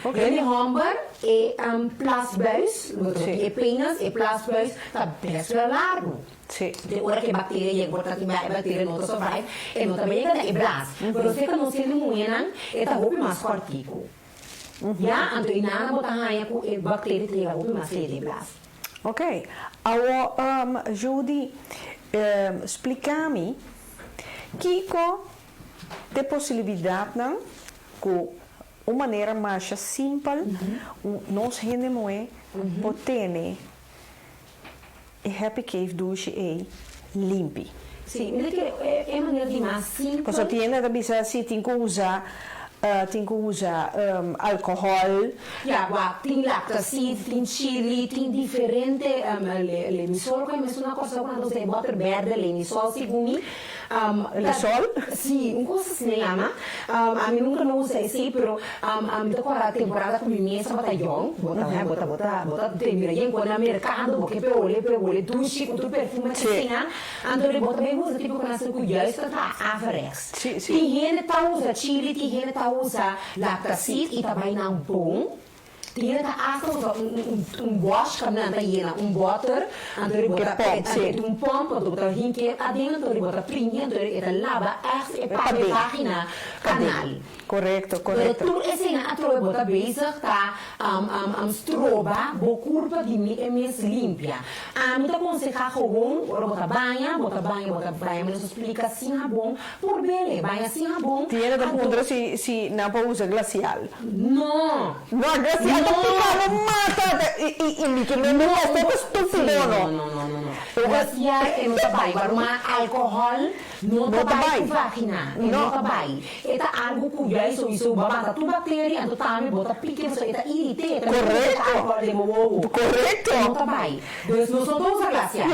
Hennehammer e plasbuis, e penis e plasbuis, está best wel largo. Sim. De hora que bactéria wordt dat die bactéria não está sobrevive, e não também é blas. Pero se que não se moeda, está roupa mais cortico. Ja, anto inana botar raia com bactéria tem roupa mais de blas. Ok. Agora, Judy, explica-me que tem possibilidade não com uma maneira mais simples nós rendemos pode ter happy cave douche e limpe. Sim, é maneira de mais simples. Você tem que usar álcool. Ja, tem lactacid, tem chili, tem diferente lemisol, que é uma coisa quando você bota verde, lemisol, segundo Lemisol? Sim, coisa assim se chama. A mim nunca não usei assim, pero a temporada com minha essa batalhão, bota termina aí quando no mercado, porque peole, douche, com perfume que tinha, então bota bem usa tipo quando você cuida, isso tá averex. Tem gente que usa chili, tem gente que usa lactacid e também não bom. Tinha wash kami na tayena, butter, andori bota pomp, bota hinke, adentro bota prinha, andori era lava, para vagina, canal. Correto. Pero tu esena atrobe bota bezig ta stroba, bo curva de mes limpia. Me tá aconselhar gewoon, bota banha, mas explica assim bom, por bele, banha assim bom. Tinha da pondra se não pode usar glacial. Não. Não, glacial Papa mata. E me que não é estúpido, não. Gracia é não trabalho, agora uma álcool não trabalho com vagina, não trabalho. Eta algo que já isso babata tu bactéria, então também bota pique, isso eta irrita, correto, álcool de movo, correto, não trabalho. Então não são todos a gracia.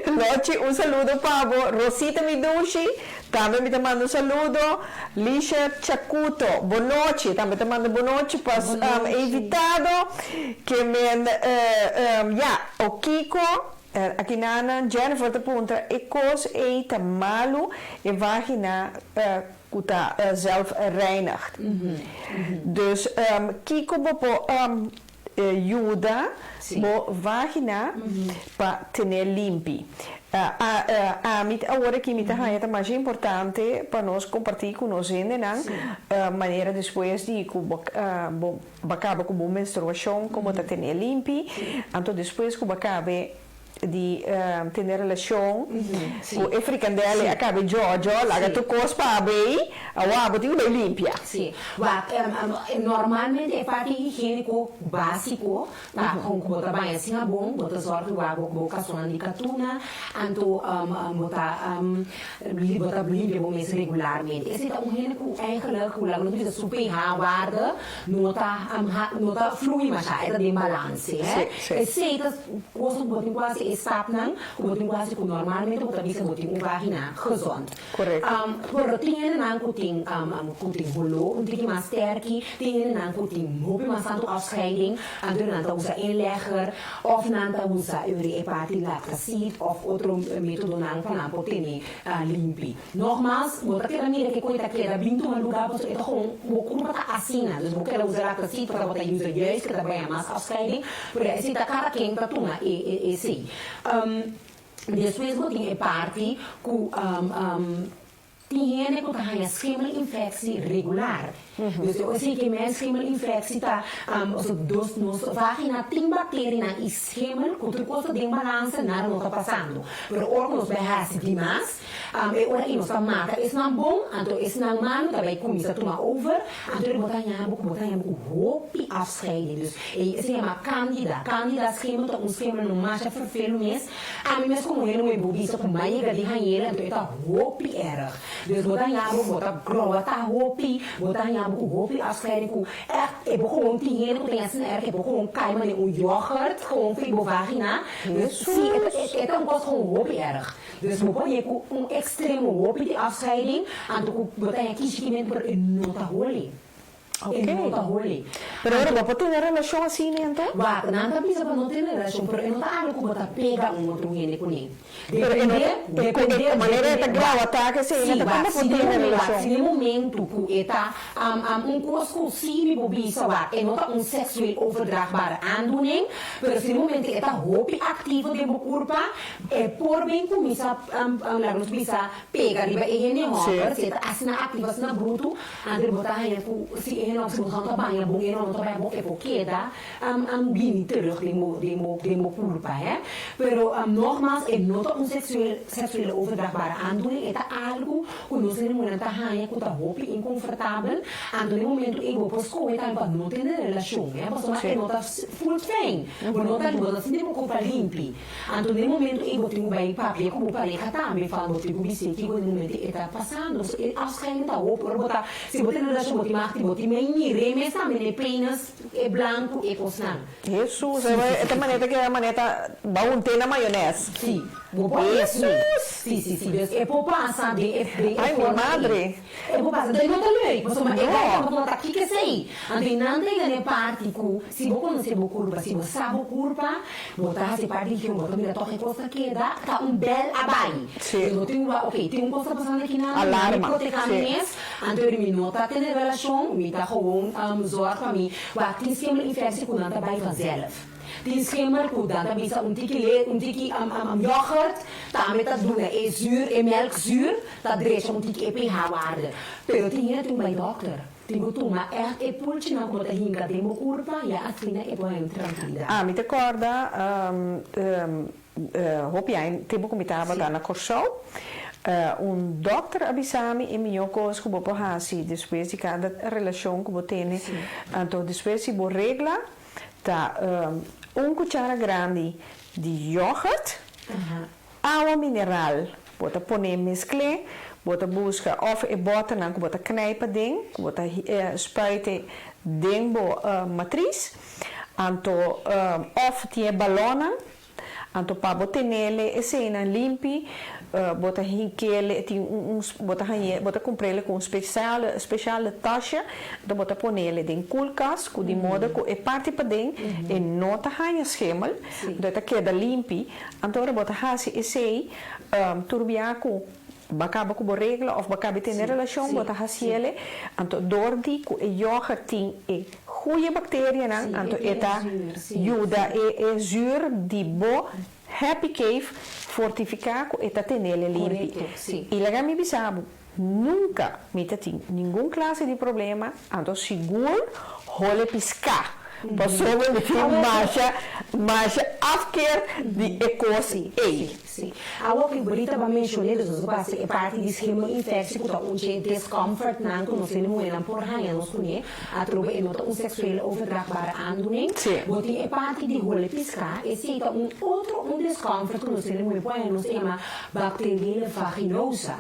Noche, un saludo, Pablo. Rosita Midushi, también me manda un saludo. Lisha Chacuto, boa noite, también te mando boa noite. Pues, invitado que me, o Kiko, aqui Nana, Jennifer te punta, e cos eita malu, e vagina, kuta zelf reinigt. Dus, Kiko bopo, ajuda a vagina para ter limpi. Agora que é mais importante para nós compartilhar com nós a maneira depois de acaba com a menstruação, como está ter limpi, então depois que acaba de ter relação com a fricandela acaba de larga tu cos para bem a água tem bem limpa. Sim, normalmente é parte higiênico básico, tá? Com botar bem assim é bom, botar sorte o água com boca sonando de catuna, então botar limpa bom mesmo regularmente. Esse é higiênico eigenlijk, o lago não precisa super rápido, não tá flui mais, é de balance, né? Esse é coisa botar quase estapnan, botar quase com normalmente botar bisa botar vagina gezond. Correto. Por tiene nan kuting holo, een tikje maar sterkie, tiene nan kuting hopi maar santo afscheiding, en dan nanta usa inlegger, of nanta usa uri-hepatylactacid, of otro método nan van potene limpi. Nogmaals, wat ik mire que coita que da bintu een lugar, dus het gewoon bokurma ta asina, dus boker usa lactacid para botar usa juist, que trabalha mais afscheiding, por esse ta cara quem ta tuna e sim. Depois botin é parte com higiene que tem a schemelinfectie regular. Dus eu sei que minha schemelinfectie está, nos vagina tem bactéria na schemel, que outra coisa de balance nada não está passando. Pero órgãos behas demais, e ora nós está mata, isso não é bom, então isso não é malo, também começa a tomar over, então ele botar em roupa afscheiding. Dus se chama candida schemel, então schemel não marcha vervelho mesmo. A mim mesmo como ele não é bobiça, com mais de ganheira, então está roupa erg. Dus botar em água, botar grota roupa, botar em água com roupa, afscheiding com é gewoon higiene, que tem assim erg, é gewoon caima de yoghurt, gewoon fico vagina. Dus sim, é um gosto com roupa erg. Dus we põe com extremo roupa de afscheiding, então botar aqui esquimento para não tá role. Não tá role. Pero ahora vos ter relação assim, então? Vai, não tá precisa para não ter relação, pero não tá algo que botar pega outro higiene com ele. Depende da maneira de grau ataque, sim, não tá para ter relação. Se no momento que está coisa sim bobisa, é não sexueel overdraagbare aandoening, pero se no momento está roupa ativa de corpo, é por bem começa largos bisa pega riba higiene hopper, se tá assim ativa assim bruto, andre botar aí se não se não tá bem, bom não tá bem, bom é porque dá bem terug de corpo, é? Pero nogmaals é não sexuele overdraagbare aandoening, é algo que nós não podemos tahanha que tá roupa inconfortável, então no momento em que você começa a não ter relação, é? Porque é não tá full fame, não tá ligado, assim não culpa limpe, então no momento em que você vai papel como pareja também falando que o bicho que no momento está passando, afscheiding tá roupa, botar se você tem relação botar mais botar meio remes também é penas é branco é cosnan. Jesus, esta maneira que é a maneira baunte na maionese. Sim. Sim. É por passar de ai, minha madre. É por passar de não também. Você mas é que não tá aqui que sei. Ande não tem parte que se você não se curva, se você sabe curva, botar se parte que botar mira toque coisa que dá tá bel abai. Eu tenho OK, tem coisa passando aqui na alarma. Protecames, ande me nota ter relação, me tá gewoon zorg para mim. Wat tem sempre infectie com nada vai fazer. Die schimmer goed dan bisa een tikkie yoghurt, daarmee dat doen é zuur, é melkzuur, dat dreigt een tikkie pH waarde. Pero tinha tu bij dokter. Tipo tu, ma é pulci na conta hinga tempo curva, ja, afina e poi tranquilla. Mi ricorda, hoop jij tempo comitava da na Corsau, un dokter abisami e minha coisa que vou hasi depois de cada relação que vou ter, então depois de vou regla tá cuchara grande de yogurt, água mineral, bota poner mesclar, bota busca of e bota não bota knijpen ding, bota spuiten ding bo matriz, então of tie balona, então para botar nele esse na limpi bota hinkele bota comprele com speciale tasje dan bota ponele den koelkast ku die modo ku e parte pa den e nota hanya schemel dat queda limpi antora bota hasi esse turbiaku bakaba ku regla of bakaba ten relação bota hasiele anto dordi ku e yogurt e goeie bacteriën aan anto eta juda e zuur di bo Happy Cave fortificar com eta tenele limpi. E lá me bisabo nunca me tem nenhum classe de problema, ando seguro role piscar. Passou de mais afkeer die ecosie. Sim. A outra bonita para mencionar dos pais é parte de esquema infecção que tá discomfort não que nós temos não por raia nós conhece a trobe é nota sexual overdragbare aandoening. Boti é parte de role piscar e se tá outro discomfort que nós temos põe nos chama bacteriale vaginosa.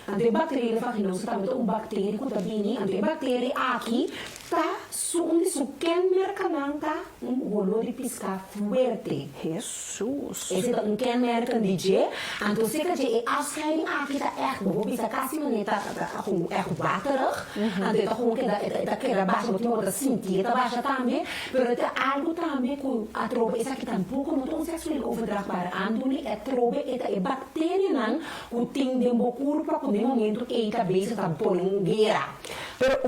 Ante bacteriale vaginosa também bactéria que tá bem, ante bactéria aqui tá su kenmerk nanta rolo de piscar fuerte. Jesus. Esse é kenmerk de je, então se que é afscheiding aqui tá echt bijvoorbeeld tá quase maneta gewoon echt waterig, então tá gewoon que era baixo botinho outra sentir tá baixa também, pero é algo também que a trobe essa aqui tampouco não sexual overdragbare aandoening, é trobe é bactéria não que tem de um corpo com um momento que tá bem tá por guerra. Pero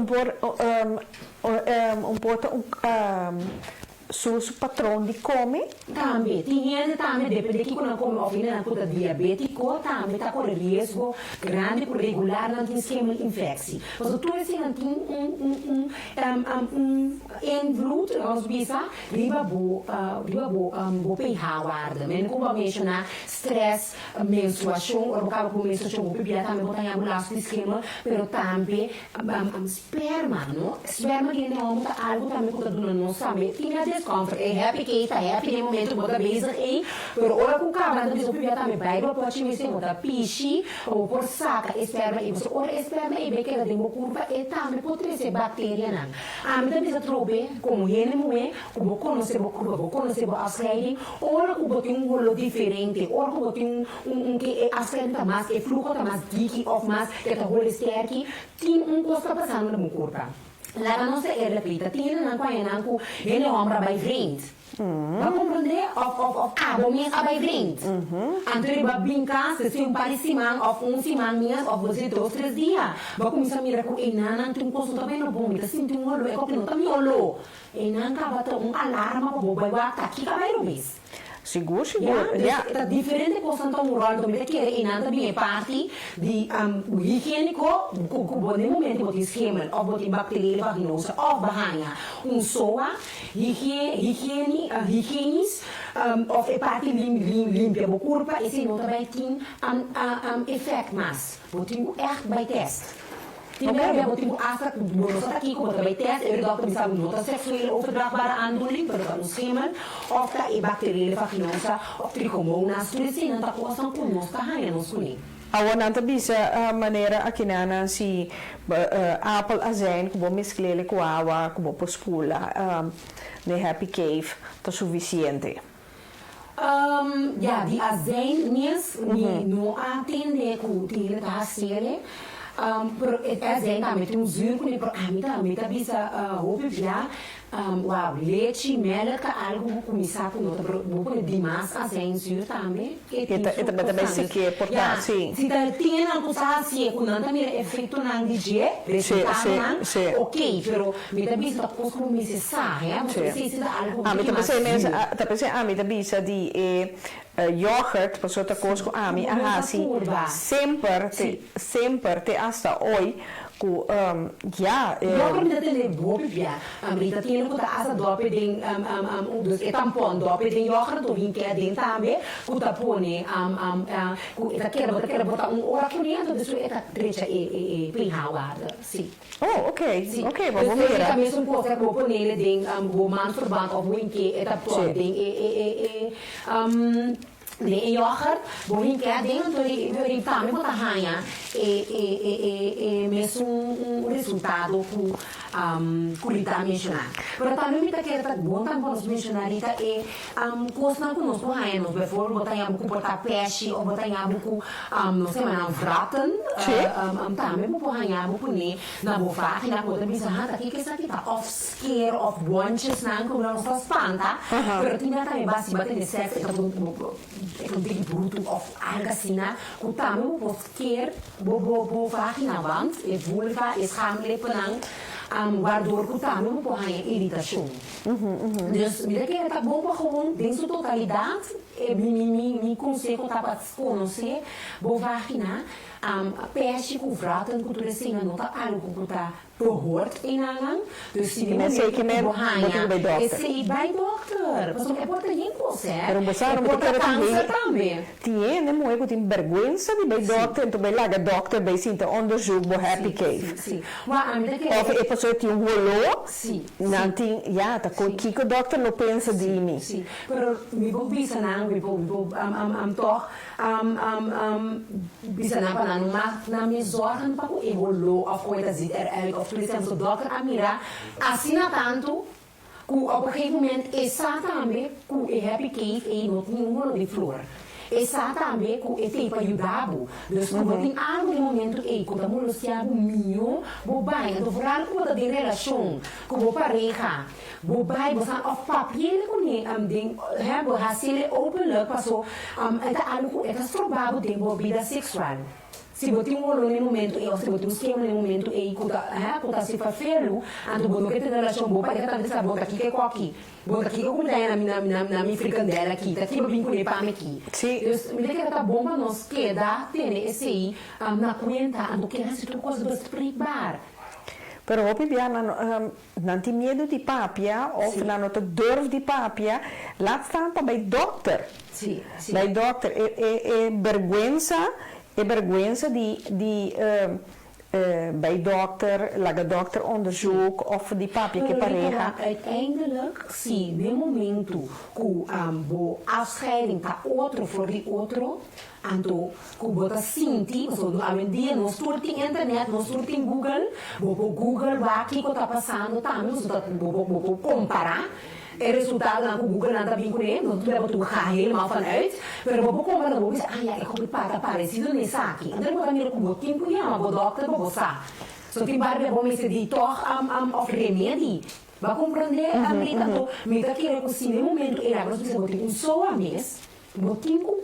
seu patrão de come? Também, tinha também, depende de quando come, ou ainda na diabético, também está com risco grande por regular não tem esquema infecção. Mas o tudo assim não tem invloed, als bisa, riba bo pH waarde. Men como mencionar stress, menstruação, ou acaba com menstruação, o bebê também botar em ambulância esquema, pero também sperma, não? Sperma que não é algo também que está dando não sabe. Tinha discomfort, é happy que está happy no momento bota beza e, pero ora com cabra não diz o bebê também vai, pode me ser bota pichi ou por saca sperma e você ora sperma e bem que ela tem uma curva e também pode ser bactéria não. A mim também se trobe como ele moe, como conhecer a curva, como conhecer a afscheiding, ora como tem rolo diferente, ora como tem que a afscheiding tá mais, que fluxo tá mais dique of mais, que tá rolo sterke, tem costa passando na minha curva. Lá não se repita, tem não conhece ele ombra by vriend. Vai compreender? Of momento by vriend. Antes de brincar, se par semana, of semana minhas, of você 2-3 dias. Vai começar a mirar com enan, tem coisa também no bom, tá sentindo um olho, é que não tá me olhou. Enan acaba ter alarma para o boi aqui que vai rubis. Seguro. É diferente coisa então o rol também que é enan também é parte de higiênico, que bom momento botar esquema, ou botar bactéria vaginosa, ou barranha, soa, higienis, of é parte limpa o corpo, e se não também tem efeito mais, botar echt bij test. Primeiro, eu tenho asa bonus aqui, como também teste, eu doctor me sabe nota sexual overdragbare aandoening, pero tá no schema, of tá e bacteriale vaginosa, of trichomonas, tudo isso não tá coisa com nós tá raia nos conhe. Awan nanta bisa maneira aqui na si apple azén kubo mesclele com água kubo pospula ne Happy Cave tá suficiente. Ja, die azijn não atende com tele tá sele. Pero azijn também tem zuur com pero a mim tá bisa roupa já leite, melk, algo começar com outra, pero demais azijn zuur também. Também se que portar sim. Se tem algo assim, com não também efeito não de je, resultado ok, pero me tá bisa coisa como necessária, precisa algo. Tá pensando me tá bisa de yogurt, pessoa tá coisa ami sempre te hasta hoy ja, Dopo dat in de bobia, Rita tiene que asa dope ding dus e tampon dope ding yoghurt to vinke ding tambe, kuta pone eta quero botar ora que dentro dus eta trecha e pinhawaarde. Sim. Oh, oké. Sim. Oké, Dus vamos você ver. também são coisas que vou nele ding o mansverband of vinke eta pon Sim. ding de yoghurt, bohin que dentro do também botar ranha e mesmo resultado que está mencionar. Pero também me tá querendo bom também nos mencionar ita e coisa não conosco ranha nos before botar ya buku botar peixe ou botar ya buku não sei mas não vraten também buku ranha buku ne na bofa que na coisa bisa hata aqui que essa aqui tá off scare of bunches não como não faz panta pero tinha também base bater de sexo um big bruto of algacina que também vou querer vou vagina want e vulva e schaamlippen waardoor que também vou ganhar irritação. Dus me que tá bom para gewoon dentro da totalidade me consigo tá para conhecer vou vagina peixe com vraten que tu recém nota algo que tá behoort in aanhang. Dus die Maar zeker met moeten bij dokter. Is bij dokter. Pas é porta geen coisa. Pero você não porta pode câncer também. Tiene muito tem vergonha de bij dokter, então bij laga dokter bij sinta onderzoek bij happy cave. Sim. Maar aan de Of a pessoa tem rolo, Sim. não tem, ja, tá com que o dokter não pensa de mim. Sim. Pero me vou bisa nang, me vou toch bisa nang pa nang na me zorgen pa ko rolo of coisa zit eruit of por exemplo dokter Amira assina tanto que op een gegeven moment exatamente que é happy cave e não tem rolo de flor. Exatamente que é tipo ajudado. Dus como tem algo de momento e quando mo lo siamo mio, bobai, então vooral quando de relação com o pareja. Bobai, você of papier com ele, ding, bo hasile openlijk, paso, eta algo, eta provável de vida sexual. Se botar no momento ou se botar esquema no momento e quando se faz feio, então botar que tem relação boa para que tá bota aqui que é coque, bota aqui que eu cuidar na minha fricandela aqui, tá aqui eu vim com ele para aqui. Sim. Me que tá bom para nós que dá ter esse aí na conta, então que essa tudo coisa para preparar. Pero op je não tem medo de papia of não te durf de papia, laat staan para bij dokter. Sim, sim. Bij dokter é vergonha de bij dokter, laga dokter onderzoek of die papia que pareja. Uiteindelijk zie je momento que a afscheiding tá outro voor die outro, então que bota sinti, so a dia nós tudo em internet, nós tudo em Google, Google vai aqui que tá passando também, so vou comparar. O resultado na Google não está vinculado, não leva tu helemaal vanuit. Maar we komen dan ook zeggen, ja, ik heb het paard parecido nesse aqui. En dan wordt dan ook tempo ja, maar dokter não sa. So tem barbe bom esse de toch of remédio. Vai compreender a mita to, mita que recusine momento era, nós precisamos ter só a mês. Botinho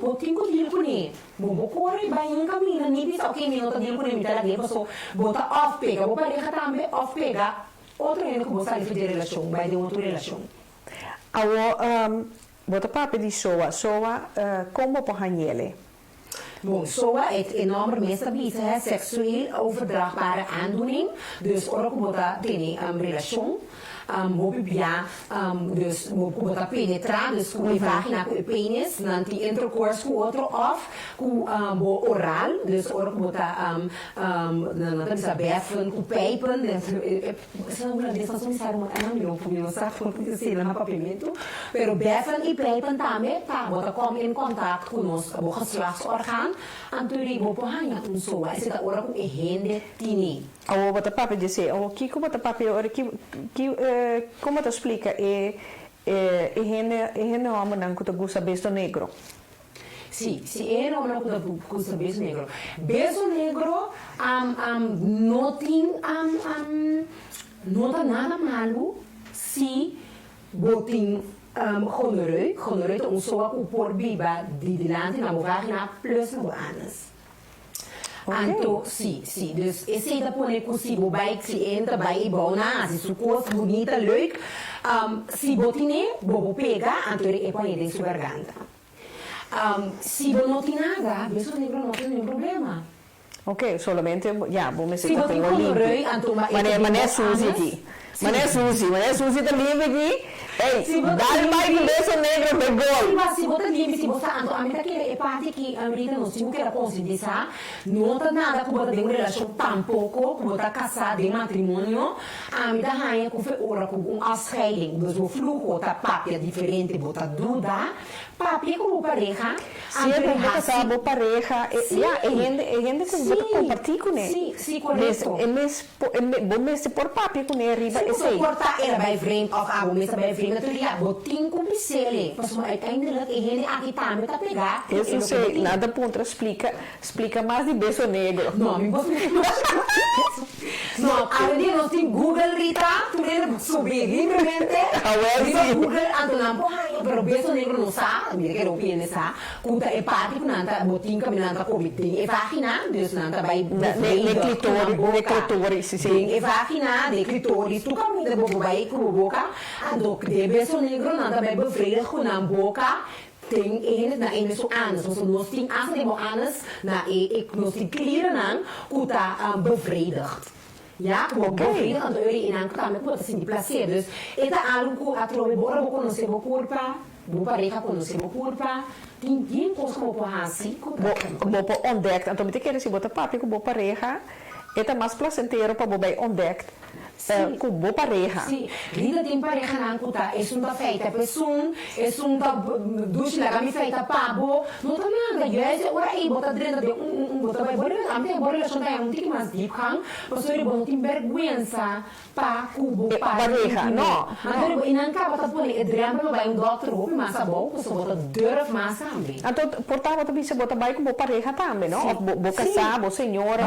deal com ele. Vou correr vai em caminho, nem diz, ok, me não tá deal com ele, me tá lá dentro, só bota off pega, vou pareja também off pega. Outro ano que você vai de relação, vai de outra relação. Bota papi di SOA, como pohanjele? Bon, SOA is enorm meestal seksueel overdraagbare aandoening. Dus ook moet dat een relatie. Dus moet penetrar, dus com a vagina, com o pênis, nanti intercourse com outro off, com oral, dus ook moet dat beffen, com pijpen, dessas são sabe não sabe como se chama papimento, pero beffen e pijpen também, tá, bota come in contato com nós, o geslachtsorgaan, anturi bo pohanya SOA, esse tá ora com hende tini. Awo bota papi disse, kiko bota papi, como te explica? Hene homem não que gusta beso negro. Sim, é homem não que gusta beso negro. Beso negro não tem não tá nada malo se botin gonorreut é SOA com por biba de delante na vagina plus na anus. Então, sim. Dus esse da pone possível bike se entra vai bona, se su coisa bonita, leuk. Se botine, bobo pega, então ele põe dentro sua garganta. Se não tem nada, isso negro não tem nenhum problema. Ok, solamente, ja, vou me Se sentar você com o colorei, limpo. então, Mas é Suzy aqui. Mas é Suzy tá livre aqui. Ei, dá-lhe mais um beijo negro de gol. Se você limpa, se você anda, a minha que é parte que a Rita não se quer conscientizar, não tá nada com você tem uma relação tampouco, com você casado em matrimônio, a minha rainha com ora com afscheiding, dus o fluxo tá papia diferente, bota dúvida, papia com pareja, Se é bom casar, boa pareja, é gente que você compartilha com ele. Sim, correto. Bom mês por papi com ele, riba, Se você cortar ela vai frente, ou a mesa vai frente, tu liga, botinho com pincel, mas ainda que ele aqui também tá pegar. Eu não sei, nada ponto explica mais de beijo negro. Não, me não, ali nós tem Google Rita, tu lembra subir livremente, Google, Antonam, pero beijo negro não sabe, mira que eu penso, kuta é parte que nanta botinho caminhando comitê, é vagina, Deus nanta vai clitóris, sim. É vagina, de clitóris, tu caminha de vai com a boca, ando de beijo negro nanta vai befreira com a boca. Tem ele na emesso anos, nós tem as demo anos na nós tem clear nan kuta bevredigd. Ja, como bevredigd aan de ure in aan kan met wat assim de placer. Dus eta algo que a trove bora bo conhecer bo corpa, bo pareja conhecer bo corpa. Tem coisa como por assim, Bo ontdekt, então me te querer se botar papi com boa pareja, é mais placenteiro para bobai ontdekt. Com boa pareja. Sim, Rita tem pareja não kuta, é um da feita pessoa, é um da dos lega me feita pabo, não tá nada, eu ora aí bota dentro de bota vai bora, a minha bora relação é um tique mais deep kan, mas ele bom tem vergonha pa cubo pareja, não. Mas ele não acaba tá por ele drama vai doutor ou massa bom, só bota durf massa também. Então, portanto, também se bota vai com boa pareja também, não? Boa casar, boa senhora,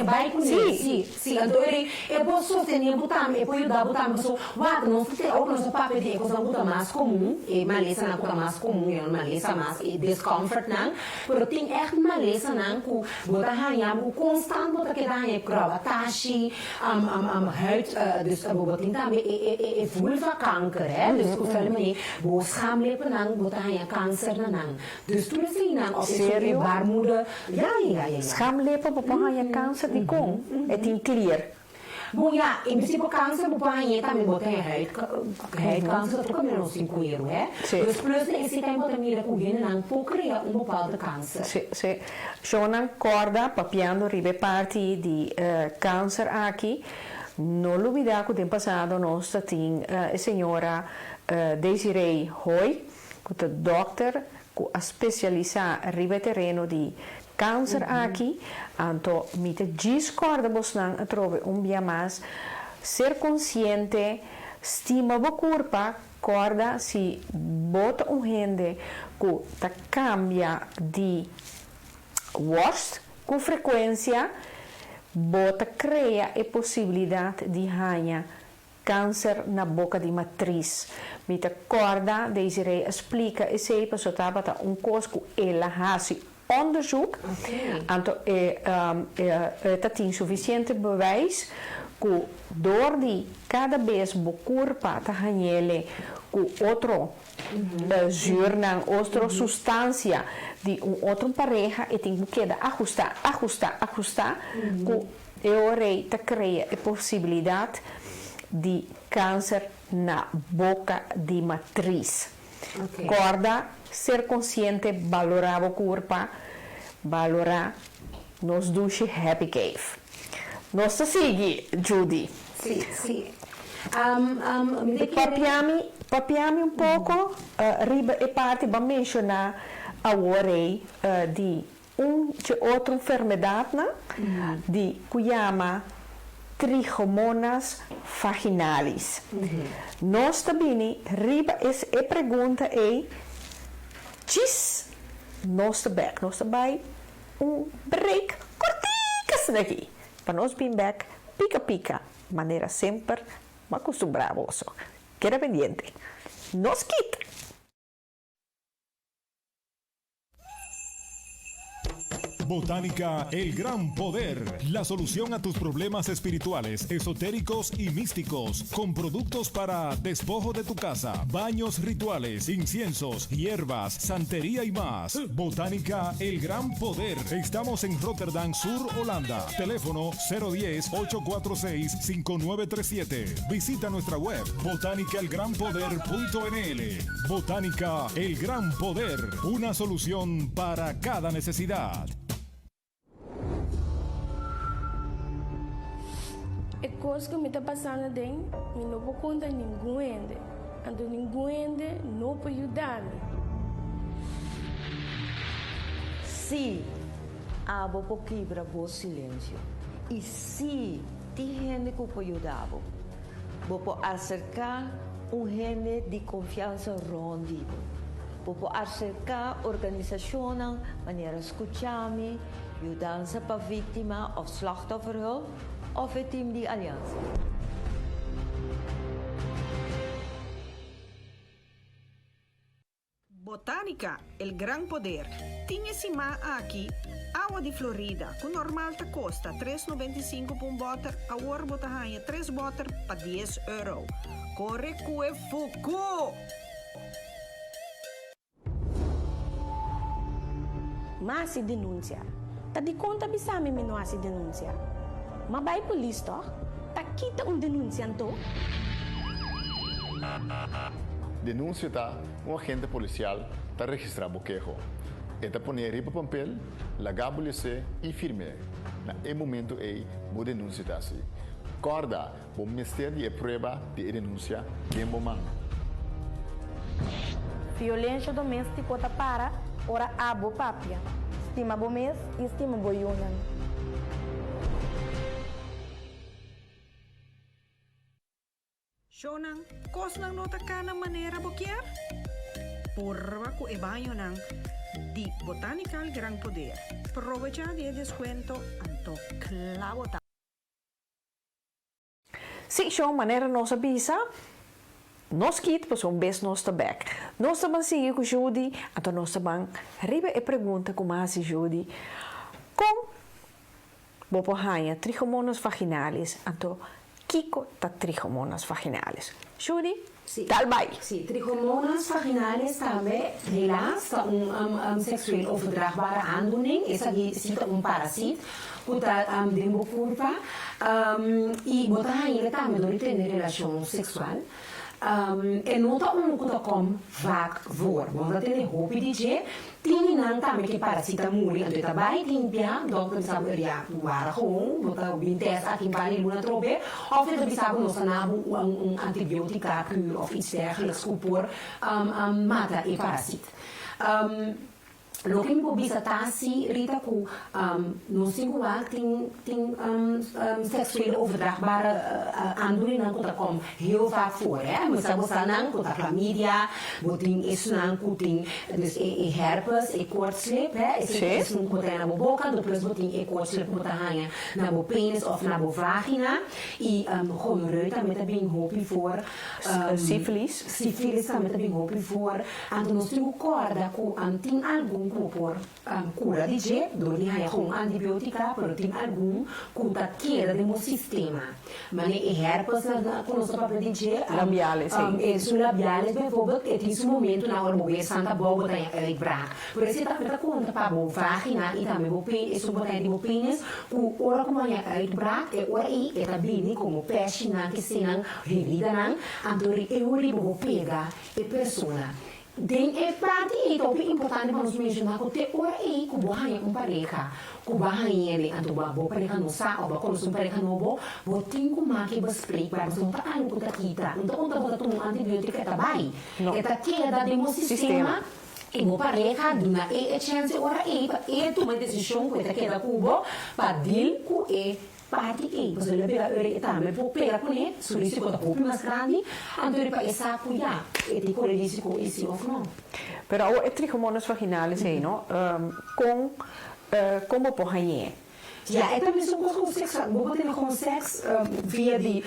vai com ele, sim, então ele é bom sostener botar, e poi da botar, mas what não sei, ou não papo de coisa muito mais comum, e maleza na coisa mais comum, e maleza mais e descomfort não, pero tem echt maleza não com botar hanham, o constante botar que dá é crava, tashi, huid, dus botar também é vulva kanker, dus com falei bo schaamlippen não botar hanham câncer não, dus tu assim não, sério, baarmoeder, ja. Schaamlippen botar hanham câncer de com, é tem clear. Bom, ja, in principe câncer, o pai também bota huidkanker, dat ook al 5 euro, hè? Dus plus, esse tempo também com ele não pode criar bepaalde câncer. Sim. Jonan corda, papiando ribe parte de câncer aqui. Não olvidar que o tempo passado nós tínhamos a senhora Desiree Hoy, que é doutor, que é especializada ribe terreno de câncer aqui, então me discorda bosnan a trove dia mais ser consciente, estima o corpo, corda se bota gente que tá cambia de worst com frequência, bota cria a possibilidade de ganhar câncer na boca de matriz. Me corda Desiree explica e sei para soltar coisa que ela hace onderzoek. Então, tem suficiente bewijs que door die cada vez o corpo está ganhando com outro zuur, outra substância de outra pareja e tem que ajustar, que eu rei te cria a possibilidade de câncer na boca de matriz. Corda ser consciente, valorar o corpo, valorar nos duche Happy Cave. Nós sigue, Judy. Sim. Papiami um pouco, riba e parte para mencionar a orei de outra enfermidade, de que chama trichomonas vaginalis. Nós também, riba e pergunta é Tjis, nós vai break corticas daqui. Para nós vir back, pica, maneira sempre acostumbramos. Queda pendiente. Nos quita. Botánica El Gran Poder, la solución a tus problemas espirituales, esotéricos y místicos, con productos para despojo de tu casa, baños rituales, inciensos, hierbas, santería y más. Botánica El Gran Poder. Estamos en Rotterdam Sur, Holanda. Teléfono 010-846-5937. Visita nuestra web botanicaelgranpoder.nl. Botánica El Gran Poder, una solución para cada necesidad. E coisa que me está passando dentro, me não vou contar ninguém. Ando ninguém não pode ajudar-me. Se abo po quebra o silêncio e se ti gente que pode ajudar, vou acercar gente de confiança rondido. Vou acercar organisationen wanneer escuchar-me, ajudança para vítima of slachtofferhulp of het team die alliantie. Botánica, El Gran Poder. Tinha-se má aqui, água de Florida, com normal te costa 3,95 por botter, a orbo te ganha 3 botter para 10 euro. Corre que fuku! Mas se denuncia. Tá de conta bisame me não se denuncia. Mas vai polícia, toch? Tá quita denunciante. Denúncia está um agente policial está registrado queijo. Eta poner riba papel, lagabulese e firme. Na momento bo denúncia está assim. Corda, bom mistério de prova de denúncia bem bom. Violência doméstica tá para ora abo papia. Estima bo mês e estima bo yunan. Shonan, kos nang nota ka ng manera bokier? Porva ko e banyo ng di Botanical Gran Poder. Provecha de descuento anto clavota. Sim, show maneira nossa bisa. Nos kit pas um bes nos back. Nos taban sigue com Judy, então nos taban ribe e pergunta como assim Judy. Com bopohanha trichomonas vaginalis, então Kiko ta trichomonas vaginalis. Judy, tal bij. Sim, trichomonas vaginalis também relata seksueel overdraagbare aandoening. Essa aqui cita parasita que está dentro da curva e botar ele também não tem relação sexual. En nota que kom vaak voor, want dat in de hoop die tien nang também que parasita muri, então tá bem limpia, dokter sabe ya waren gewoon, botar bintes aqui para luna trobe, of het bisa nos na antibiotica kuur of iets dergelijks voor mata e parasita. Lo que me bisa tasi rita ku no singular ting seksueel overdraagbare aandoeningen dat komt heel vaak voor hè maar zo sanang tot chlamydia boting is nang kuting dus herpes koortslip hè is een koorts na boca do plus boting koortslip moet hangen na bo penis of na bo vagina e gonoreu met een bing hopi voor syphilis met een bing hopi voor en dan stingu corda ku ting algum por cura de je, door die hij gewoon antibiotica, protein algum, cuta queda de mo sistema. Maar nee, herpes com nosso papel de je, labiales, su labiales bijvoorbeeld, het is een moment na hora mover santa bobo dan je uitbraak. Por isso tá met conta para bo vagina e também bo penis, isso botar de bo penis, ku ora como je uitbraak, e ora e eta bini como peixe na que se nang herida nang, andori e ori bo pega e persona. Den é parte e top importante para nos mencionar que te ora e que bohanha pareja, que bohanha ele anto bo pareja no sa ou quando sum pareja no bo tingo ma que spray para não tá algo que kita, então quando bota um antibiótico tá bai, eta queda de mo sistema e mo pareja duna e chance ora e tu uma decisão que queda cubo para deal com parte e você leva a também por pera com ele, o risco da pouco mais grande, então para essa cuidar, e de correr risco esse ou não. Pero o trichomonas vaginalis no como pohanhe. Ja, é também um pouco sexual. Vou ter com sexo via de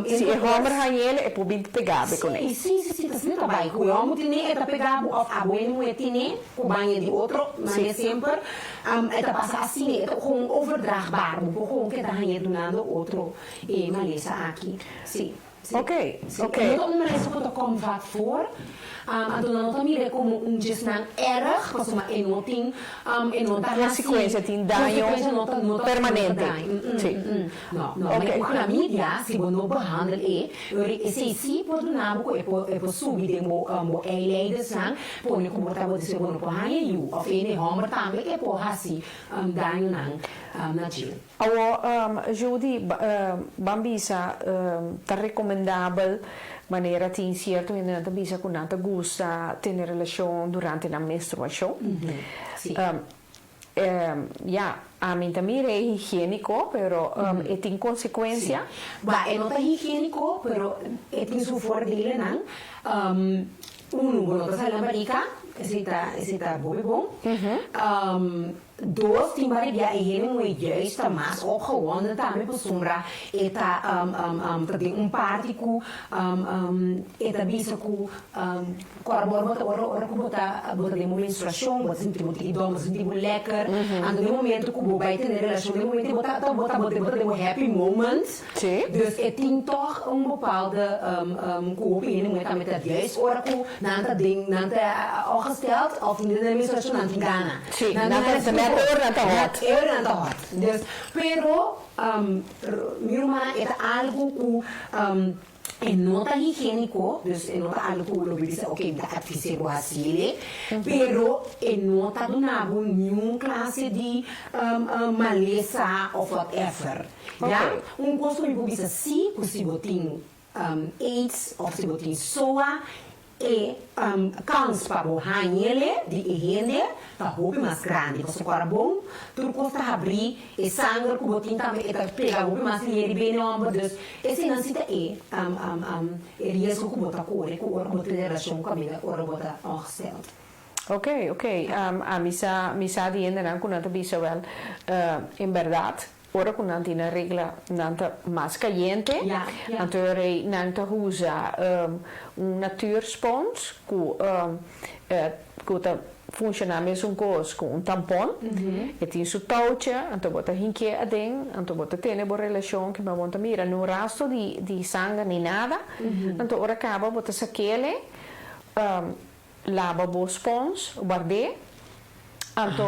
se é homer hanhele é por bem pegado com ele. Sim, assim trabalho com eu muito nem eta pegar of a bueno muito nem com banho de outro mas é sempre eta passa assim eta com overdraagbaar com que tá donando outro e malesa aqui sim. Ok. Então, uma vez que eu como vaak voor, então não também é como gesnang erg, mas uma enoting, consequência tem daño permanente. Sim. Não, mas na mídia, se você não behandla se se pode não é subir de mo leiders lang, põe como tá você se você não pode you, of ene homer também é por assim daño na gil. Judy, bambisa tá recomendável maneira de certo e não bisa com nada gusta ter relação durante a menstruação. A mim também é higiênico, pero tem consequência. É não é higiênico, pero tem seu fordele não. Não tá saindo marica, esse tá bom. Dos tem várias higiene muito juist, mas ook gewoon também por sombra eta tem partico eta bisa ku corpor bota bota de menstruação, bota sentir muito idom, sentir muito lekker. Ando de momento que vai ter relação de momento bota de happy moments. Dus tem toch bepaalde higiene moet aan met dat juist ora ku nanta ding nanta opgesteld of in de menstruação nanta gana. Nanta hot. Dus, pero, mi hermana era algo que não está higiênico, não está algo que eu disse, ok, está difícil assim, pero não está dando nenhuma classe de maleza ou whatever. Já? Gosto de dizer, se você tem AIDS ou se você tem SOA, kans para hanhele de higiene tá roupa mais grande porque agora bom tudo custa abrir e sangue que botin também eta pega roupa mais higiene bem no ombro dus esse não se risco que botar corre que ora botar relação com a amiga ora botar afgesteld. Ok. A misa die inderdaad kunnen dat bisa wel in verdad. Ora con una regola nanta más caliente, antori nanta usa natuurspons que funciona mesmo com tampon, e tem su touche, anto bota hinke adem, anto bota tene bo relação que monta mira no rastro di sangue ni nada, anto ora acaba bota saquele, lava bo spons, guarde. Anto,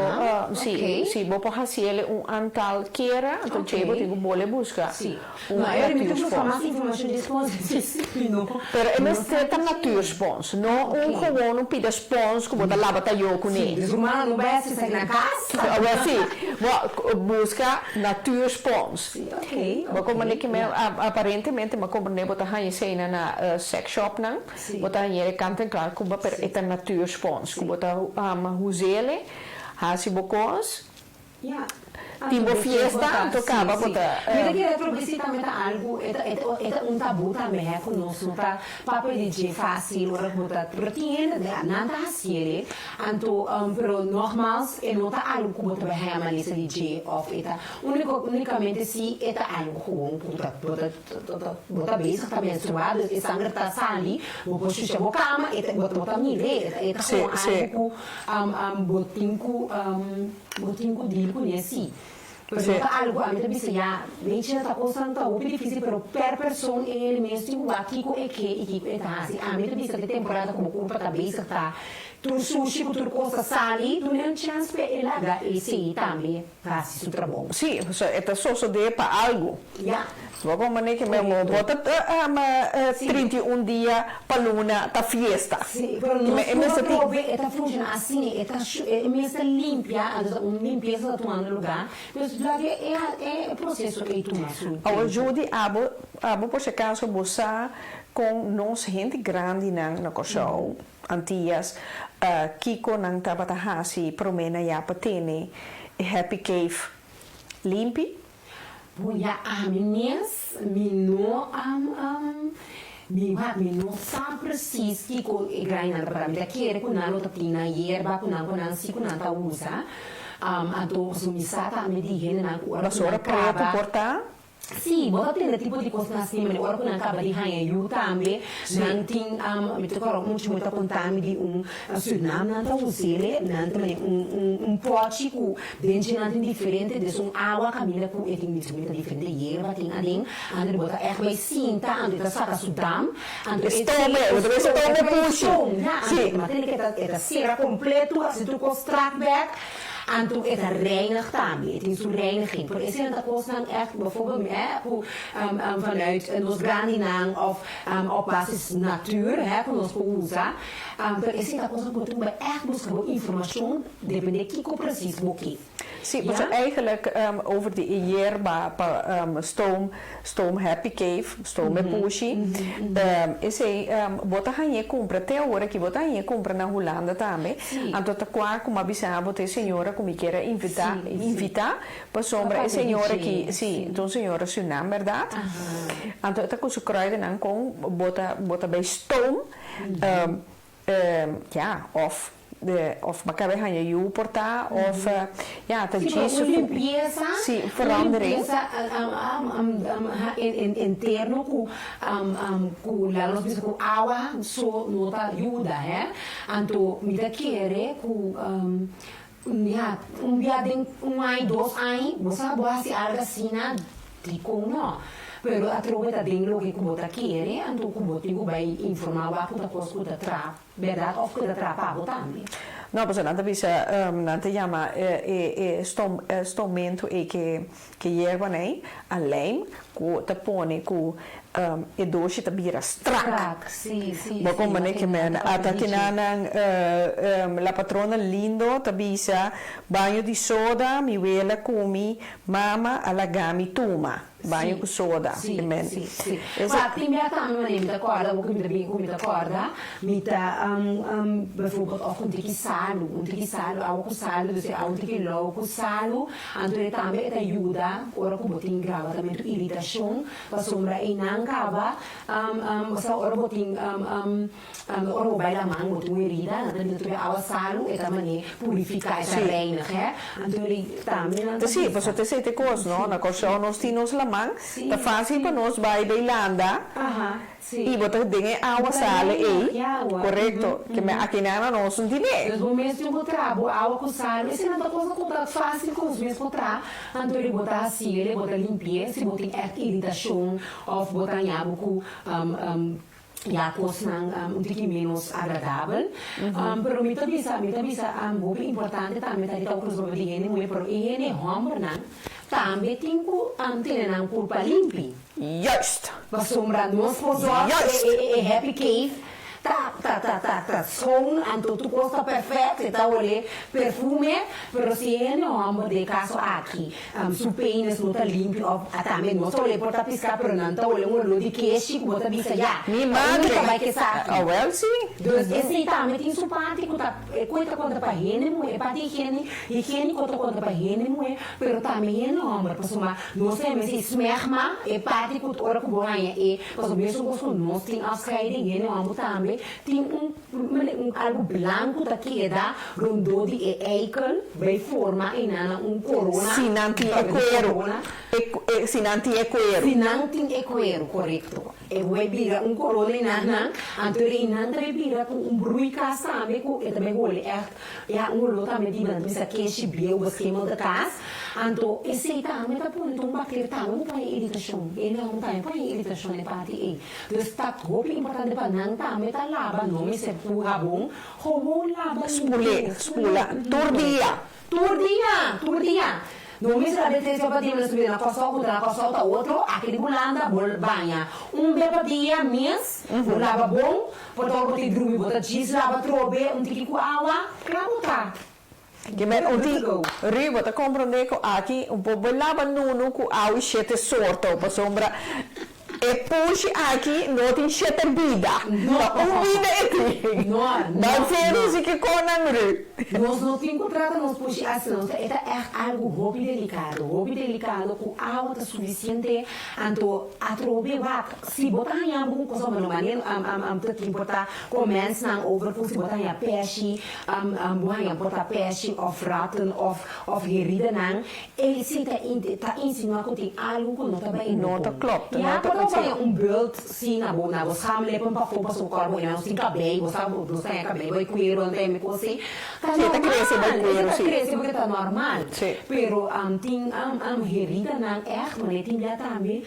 sì, vou fazer antal keren, anto chego tenho boleh buscar. Sim. Eu me tenho mais informação de spons. Pero é mais certa natuurspons, não gewoon pida spons que bota lava tá eu com ele. Sim, mas não vai se sair na casa. Sim, busca natuurspons. Ok. Mas como nem que aparentemente, mas como nem bota hanha cena na sex shop não, bota hanha kant en klaar, como per eta natuurspons, que bota usele. Hasi bocos, tipo fiesta, tocava botar. Eu queria trouxe também algo, é tabu também é conosco, tá? Papel de fácil, ora botar proteína, nada assim, então, pero normal, é não tá algo que botar bem a malícia de of, eta unicamente se eta algo com botar bem, tá menstruado, e sangue tá sali, vou puxar a cama, eta botar mire, eta com algo botinho dele conheci. Pergunta algo, a minha bisa já, bem tinha tá constante, tá muito difícil, pero per pessoa ele mesmo tem aqui com equipe tá assim. A minha bisa de temporada como culpa tá bisa tá. Tu sushi, tu costa sali, tu não chance para ele lá e sim também faz isso trabalho. Sim, é só de para algo. Já. Vamos manejar que mesmo bota 31 dias para luna tá fiesta. Sim, pero não está funciona assim, é mesmo limpia, limpeza do lugar. Mas lá é processo que tu mais. Agora Judy, abo por se acaso você com nós gente grande na cochão antigas, Kiko nang tabatahasi promena ya patene happy cave limpi. Ja, meninas, mi não sabe precis que o graina para mim quer com nada outra tina hierba com nada si com nada usa. Então, se me sata me diz na cor. Basura preto portar. Sim, bota tem tipo de coisa assim, mas agora quando acaba de ganhar eu também, não tem, me tocaram muito contar de Suriname, não tem não tem pote com dentro não tem diferente, de água caminha com tem muito diferente, hierba tem ali, ande bota mais cinta, ande tá saca sudam, ande Estome puxo. Sim, mas tem que ser completo, assim tu construct back. En toen is het reinig daarmee. Het is zo'n reiniging. Voor is het dat dan echt bijvoorbeeld vanuit ons Grandinang of op basis natuur, van ons USA. Voor is het dat we echt buscar informatie, depende de precies boekje. Sim, mas eigenlijk over die hierba, stoom happy cave, stoom pushi, esse bota hanhe compra até agora que bota hanhe compra na Holanda também. Então tá qua como avisava a senhora como queira invitar para sombra a senhora que sim, então senhora Suriname, verdade? Então tá com o kruiden dan com bota bij stoom, ja of makabe hanha you portar of ja tá disso limpeza sim verandering interno com lá nós com água só nota ajuda então me dá querer com viagem ano 2 anos você pode algo assim na tipo não pero a troveta dentro que como tá querer então como tenho vai informar o que tá posso da tra verdade of que da tra pago também. Não, mas não bisa não chama stomento e que hierba nem além com te pone com e doce te bira strak. Sim. Bom mané que men ata que nanang la patrona lindo te bisa banho de soda mi vela comi mama alagami tuma. Banho com soda. Sim. Maar primeiro também me acorda, o que me acorda, me tá bijvoorbeeld of um tiki salo, água com salo, dus água tiki low com salo, então também te ajuda, ora como tem gravatamento irritação, para sombra e não acaba, só ora botin ora vai la mão, botin herida, então tu água salo e também purificar essa reina, então também. Sim, você te sente coisa, não? Na coisa nós temos la tá fácil para nós vai beilanda e botar dentro água sale correto que aqui na nós não tem os momentos que eu vou trago água com sal esse não tá coisa que tá fácil com os meus botar então ele botar assim ele botar limpeza se botar irritação ou botar água com coisa pouquinho menos agradável pero me bisa muito importante também tá então os bebês higiene muito pero higiene homem não também tem que culpa limpa. Juist. Mas sombra nós podemos é happy cave. Tá som, então tu gosta perfeito, tá olhe perfume, pero se é não de caso aqui, su peines não tá limpo, também nós olhe porta piscar, pero não tá olhe olho de queixo, bota bisa já. Mi madre. Vai que sabe. Ah, well, sim. Dus esse também tem su parte que tá conta para higiene, parte higiene conta para higiene, pero também não, mas uma nós temos esse smerma, parte que ora que boanha e, mas o mesmo gosto nós tem afscheiding, higiene também tem algo branco da queda rondou de eikel vai formar em corona se não tem cuero se não tem cuero correto e vai virar corona em nana então não vai virar com bruica sabe com e também olhe é olho também de não pensa que esse bio o esquema da casa então esse também tá pondo bactéria também para irritação ele não tá para irritação de parte e então está muito importante para não também tá lava nome se rabon lava spula turdia nome se lava três vezes subir na costa outro aquele bulanda banha beba dia mês lava bom botar o drumi botar cheese lava trobe tique com água claro tá que men riba tá compreender que aqui pouco lava nuno com água e sete sorto para sombra E push aqui, não tem cheter vida. Não vida é Não, ser que conangre. nós não temos contrato, nós puxa assim, não. É algo hobby delicado, com água suficiente, então a trobe vaca. Se botar em alguma coisa, mas não maneira, que importa, começa na overpool, se botar em peixe, botar peixe, of ratten, of herida, não. Ele se está insinuando que tem algo que não está bem. Não está klopt. Ja, maar dan beeld zien naar boven, samenleven, para pôr seu corpo, e não se cabelo, você tem cabelo, vai cuiro, não tem coisa. Tá cresce porque tá normal. Pero tem herida não é, mas tem já também,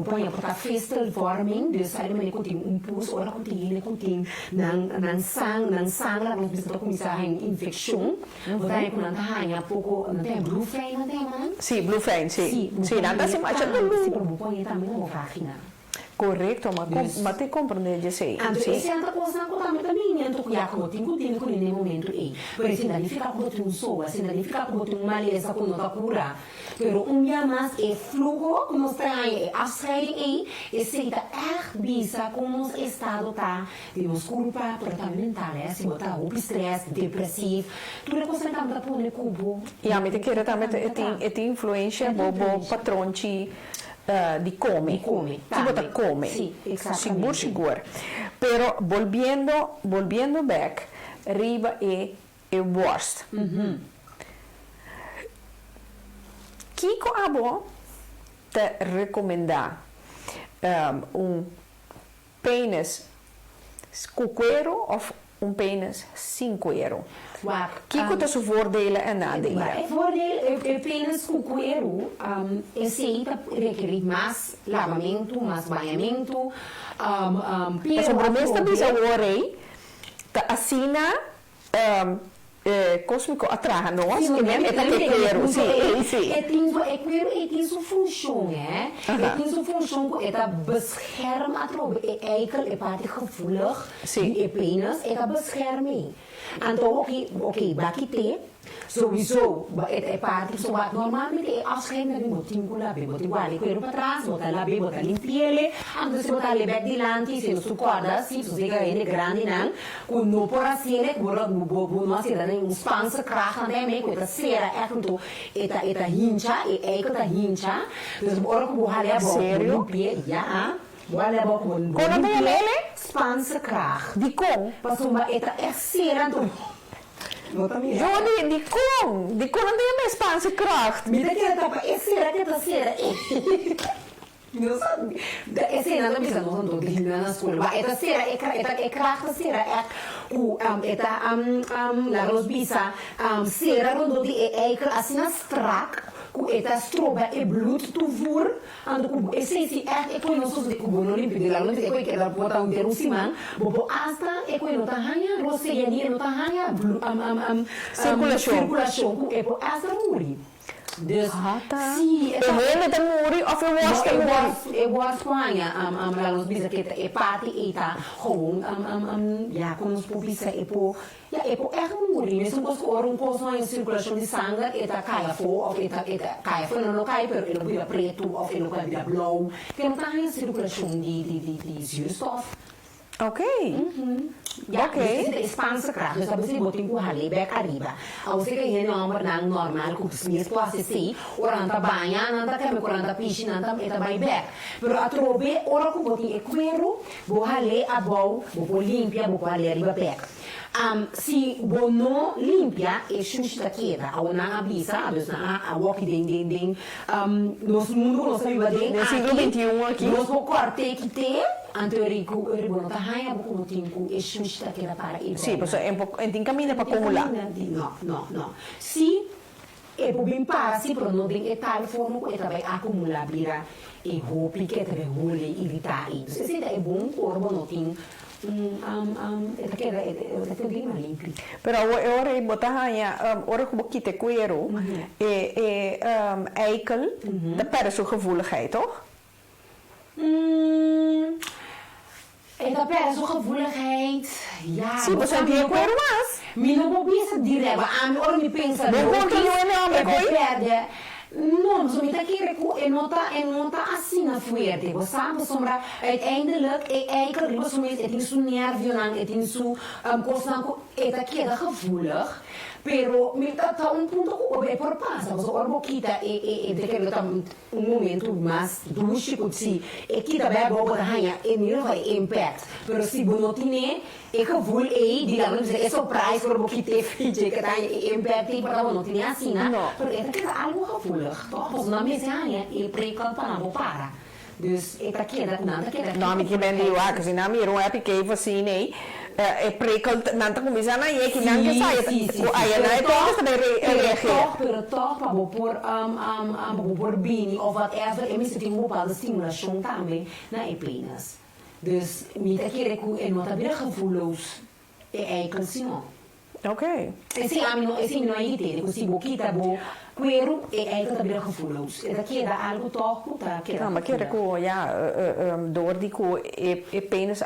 põe para festal vorming, dus sai de tem pus, ora tem nan sang lá nós precisamos começar a infecção. Vai com nantahanha pouco, não tem blue flame, não tem man? Sim, blue flame, sim. Sim, nada se mais se propõe também uma vagina. Correto, mas te compreende isso aí. Então, essa é outra coisa que também então que como tem no momento aí. Por isso, não fica com um só, assim, não fica com um maleza com outra cura. Pero dia mais é fluxo que nós temos aí, a série aí, e se tá bisa como nosso estado tá, temos culpa, pero também mental, se botar o estresse, depressivo, tudo coisa que tá pondo no cubo. E a mim te quer também tem influência bobo patrão de come. Se bota come. Sí, exactamente. Seguro. Pero volviendo back, arriba é worst. Kiko abo te recomendar pênis com cuero ou pênis sem cuero? Kiko te su voordelen en nadelen? Het voordeel é apenas com cuero, esse requer mais lavamento, mais banhamento. Mas o promessa também é o orei, te assina cósmico atraja nós, que nem é cuero. Sim. É cuero e tem sua função, é? Tem sua função, é beschermen, é eikel, é parte gevoelig, é penis, é bescherming. Então, ok, bakite, sowieso, é parte, normalmente, als je naar de botincola, botin guarda quello para trás, botar lá, botar limpiele, antes se botar back dilante, se não se corda, se você é grande, não, com não por assim, não se dá nem sponsor kracht aan hem, com essa cera, então, eta hincha, eta hincha, dus ora com borralha boa, limpiele, já, borralha boa com limpiele, sponsor kracht. Die kom? Passou uma eta cera, então. Jodi, die kon não tem mais espaço kracht. Mira que tapa, essa cera. Não sabe. Essa cera não precisa não tô de na escola. Essa cera é kracht cera é o la rosbisa cera quando é assim strak. Eta stroba e bloed toevoer aan de essentie echt ik kon ons de kubo no limpi de la limpi ik que la bota un derusiman bobo hasta e ko no tahanya rose ya ni no tahanya circulação ku e po hasta muri. Dus sim, é hele te muri of é was te muri. Eu gosto Espanha, lá nos bisa que é parte e tá gewoon ja com os publica e po ja e po echt muri, mesmo com os coisa em circulação de sangue e tá caia fo of e tá caia fo não cai pero ele vira preto of ele vira blauw, que não tá em circulação de zuurstof. Ok. Ja, okay. Spaanse kracht. Dus dat betekent dat je hale back arriba. Als ik een nummer nang normal com smees plaatsen zie, oranta banha, nanta kame oranta pishi, nanta eta by back. Pero a trobe ora com botin e cuero, bo hale abau, bo limpia, bo hale arriba back. Se bo não limpia e xuxa queda, a ona abisa, dus na a walk den nos mundo nós viva den, no século 21 aqui. Nós vou corte que te Anterico, ribono tahaya buku tinku e xuxa queda para ir. Sì, perché è cammina per accumulare. No. Sì, e poi ben para, sì, però non è tal forma che vai accumulare e hopi che te vuole evitare. Se è buon corpo non tin Però ora in botagna, ora che bokkite cuero e eikel, dat per zo'n gevoeligheid, toch? En dat per zo'n gevoeligheid, ja. Sì, perché di cuero mas. Mi non può pensare direi, ma ora mi pensa non continua e perde. Não, zo met keren en nota assim na fuerte. Você sabe, sombra, uiteindelijk, eigenlijk, was soms, het is zo nervio, het is zo, kost het queda gevoelig. Pero me tá ponto que por passa, mas o boquita de que tá momento mais dústico se que tá bem boa rainha e não vai impact. Pero se bonotine e que vou digamos é surprise por boquita fije que tá impact para bonotine assim, né? Pero é que algo gevoelig, toch? Mas na mesa rainha e prekel para não para. Dus ik dat keer dat keer. Nou, ik ben die wakker. Ze namen hier een heb ik even zien, nee. Prikkelt, nanta comienza a ir, que nanti saya, aí na então pero toch, para por bini of whatever, é mesmo tem uma bepaalde stimulação também na penis. Dus niet dat keer ik nota weer gevoelloos, eigenlijk sim. Oké. Esse não é inteiro, com se boquita bo, quero eigenlijk dat weer gevoelloos. Dat keer dat algo toch, dat keer. Nou, maar keer ja, door die penis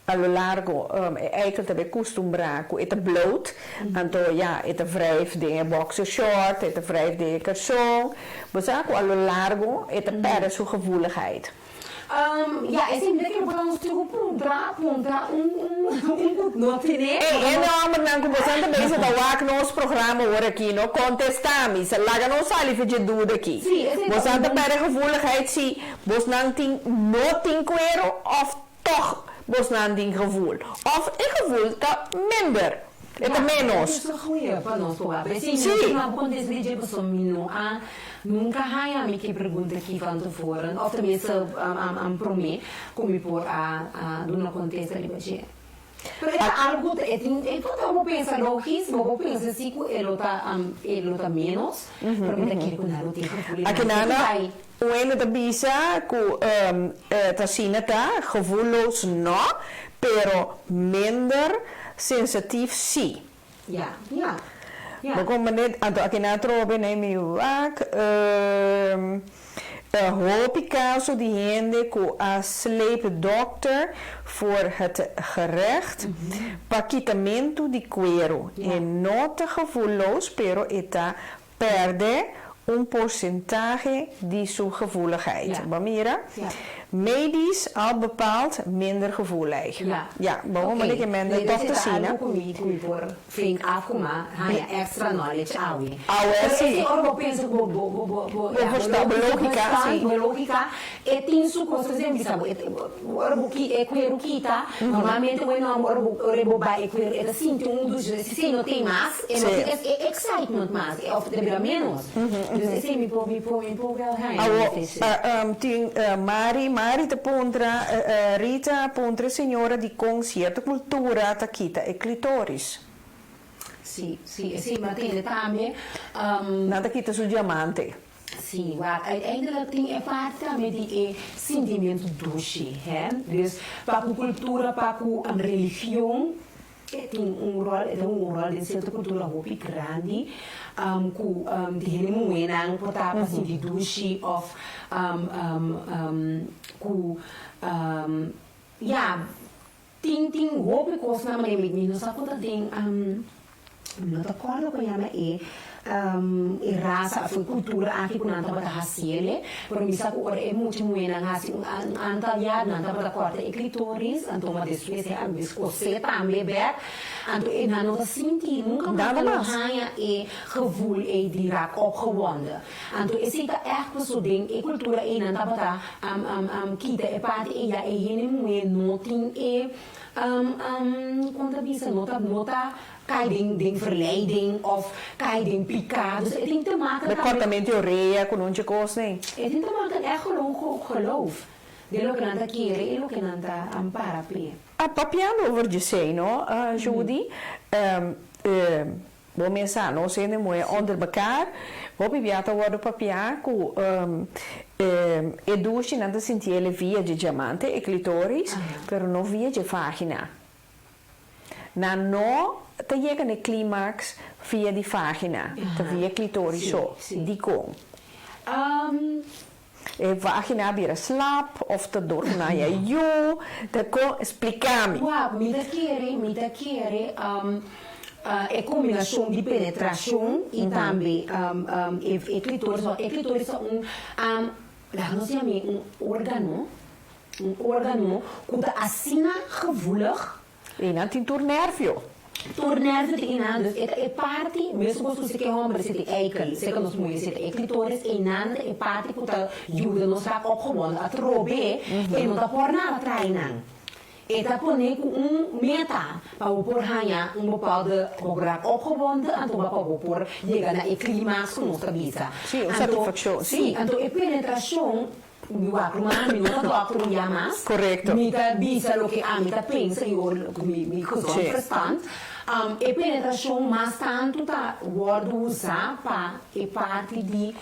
a lo largo eigenlijk te acostumbrado com het bloot, então ja, het wrijf de boxer short, het wrijf de calção, mas a lo largo het perde sua gevoeligheid. Ja, é sempre que podemos ter não tem não, mas não começando a pensar da WAC nos programa agora aqui, não contestamos, se lá não sai de dúvida aqui. Você anda para a gevoeligheid se você não tem quero of toch você não tem gevoel. Of een gevoel dat minder. Het is menos. Isso é ruim para nós, sim. Não acontece de pessoa nunca há me que pergunta aqui quando foram, ou também se promete como por a não acontece ali hoje. Pero é algo então vou pensar lógico, vou pensar assim que ele tá menos, pero me quer que não tem gevoel. Aqui nada. O ene da bisa ku tasina ta gevoelloos no, pero minder sensitief si. Ja. Maar kom maar net aan aqui na trobe neem je wak. Hoop ik caso die hende ku a sleepdokter voor het gerecht paquitamento di cuero. En nota gevoelloos, pero eta perde porcentaje die sua gevoeligheid. Bamira? Medisch al bepaald minder gevoelig. Ja, waarom ik in minder toch te zien. Vind afgemaakt, ga je extra knowledge ouwe. Sim. Eu penso lógica, e tem su coisas em vista. É quero kita, normalmente o não reboba é quero é assim dos se não tem mais, é excitement mais, é of de menos. Esse me pôr tem Mari te pondra Rita pondra senhora di con certa cultura taquita e clitoris. Sì, ma tem também nada quita sul diamante. Sim, uiteindelijk tem parte também de sentimento doce, dus para a cultura, para a religião, tem rol de certa cultura muito grande, com de moenang para sentir doce of com tem roupa coisa na maneira de não sabe quando tem não te acordo com a raça, a cultura aqui com nanta para hasele, por mim sabe ora é muito moena hasi antalhar nanta para cortar e clitoris, então uma depois é a viscose também ber, então e não te sentir nunca mais hanha e gevoel e direct opgewonden. Então esse é echt so ding, e cultura e nanta para kita e parte e ja e hene moe noting e quando bisa nota ding verleiding of ding picado. Dus het heeft te maken met comportamento urea con un chicos nee. Het heeft te maken echt geloof. De lo que nanta quiere e lo que nanta ampara play. Papiano over je sei, no, Judy. Bom pensar, não sei nem moe onder elkaar. Hoop je viata worden papia ku e douche nanta sentiele via de diamante e clitoris, pero no via de vagina. Na no te llega ne climax via die vagina, via clitoris so, die kon. Vagina vira slap of te dorna ja te kon explicami. Wow, mi da chiere é combinação de penetração e também é clitóris. O clitóris é nós chamamos um órgão que assina gevoelig. E não tem nervio. Tornerve de inaan, dus é parte, mesmo quando você quer homem, você tem eikel, você que nós mulheres, você tem clitóris, inaan é parte que tá ajuda nos a opgewonden, a trobe, e não tá por nada trainan. E tá poner com meta, para o por ganhar bepaalde program opgewonden, en toen para o por chegar na climax com nossa vida. Sim, satisfação. Sim, então é penetração. Minuto dopo llamas. Correcto. Mica bisa lo que mica pensa mi gezond verstand. E penetração mas tanto tá word usa para e parte de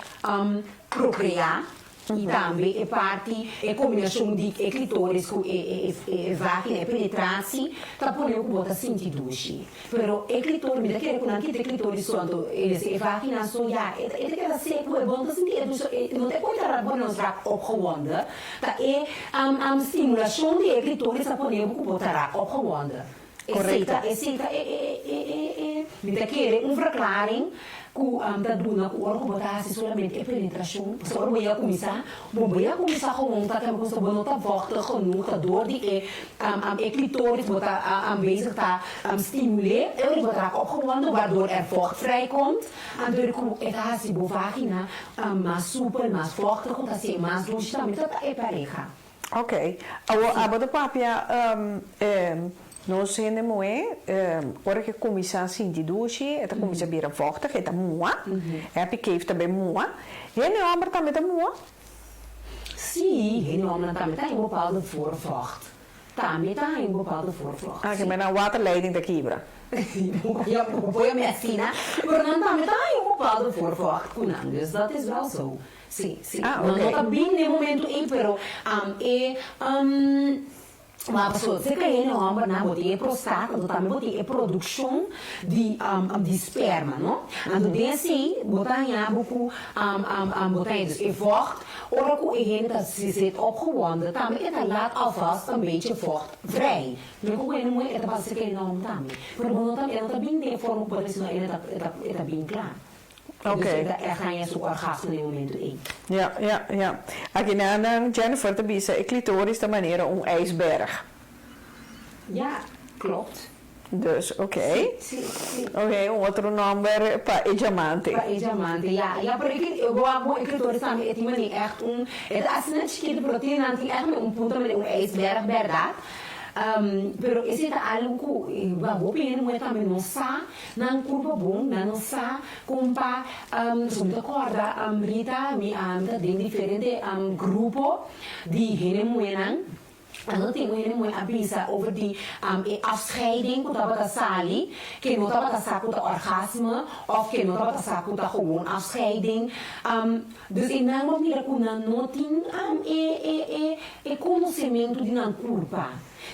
procriar e também é parte é combinação de clitóris com vagina e penetração tá ponendo que bota sentir duche. Pero e clitóris me daquele quando aqui tem clitóris santo eles e vagina só já é que seco é bom sentir não tem coisa para nós já opgewonden. Tá estimulação de clitóris tá ponendo que bota opgewonden. Correcto. Me daquele verklaring da duna ku orang botar solamente penetração só eu ia começar gewoon dat hem kost bono ta vochtig genoeg ta door die clitoris botar aanwezig ta stimuleer en botar opgewonden waardoor er vocht vrijkomt en door ik ga si vagina mais super mais vochtig dat se mais douce também dat é pareja. Ok. A papia nós temos hora que começa a sentir duche, ela começa a virar forte, que está moa, é a pequena também moa, e a homem também está moa. Sim, a homem também tem bepaalde voorvocht. Também tem bepaalde voorvocht. Ah, que é na waterleiding da quebra. Ja, põe a medicina, mas não também tem bepaalde voorvocht, dus dat is wel zo. Sim, sim. Não está bem no momento, pero maar pessoa, se que ele homem na botia prostate, então também botia produção de esperma, não? Então desse botar em buku botar dus e vocht, ora que ele dat se zit opgewonden, também ele laat alvast een beetje vocht vrij. Nu como ele moe, ele passa que ele não também. Pero bom também ele tá bem de forma por isso ele tá bem claro. Oké. Dus er gaan je zo'n orgasme in moment 1. Ja. Aqui na Jennifer te bisa, a clitoris da maneira ijsberg. Ja, klopt. Dus, oké. Sim. Oké, outro nome para diamante. Para diamante, ja, porque eu vou clitoris também, é mani echt é assim que de proteína, tem echt ponto met ijsberg, verdade? Pero esse é algo que vou pedir muito também não sa, não curva bom, não sa, compa, somos corda, Rita, me tem diferente grupo de gente en dan tengo een mooie avisa over die afscheiding, dat sali, que não dat saco orgasme, of que não dat saco gewoon afscheiding. Dus in een manier kunnen não tem conhecimento de não culpa.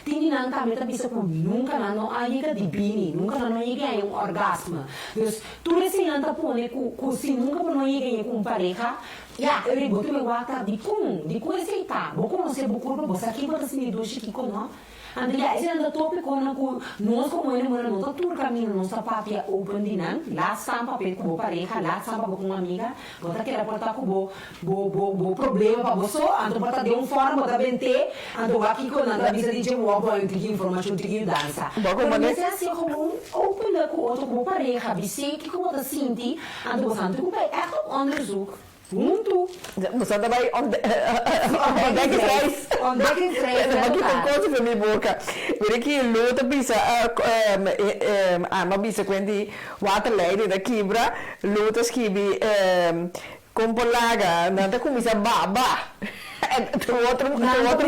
Tini nang também tá bisa com nunca não chega de bini, nunca não chega a orgasmo. Dus tu esse anda pone se nunca não chega com pareja, ya eu boto me waka de com esse tá. Boko não se boko para você aqui para se me doce que não. Andrea, esse anda top com nós como ele mora não tá tur caminho nossa papia open dinang, lá sampa pe com pareja, lá sampa com uma amiga, bota que era portar com bo problema para você, ando porta de forma bota bente, ando aqui com anda bisa de je wo boy que informação de dança. Mas é assim como open da com outro com pareja, bise que como da sinti, ando bastante com é onderzoek. Muito. Você vai ontdekkingsreis. Mag ik een koos van mijn boeken? Weet ik hier loten bisa, maar bisa quindi waterleiding da Kibra, loten schibi compolaga, dan comincia baba. De outra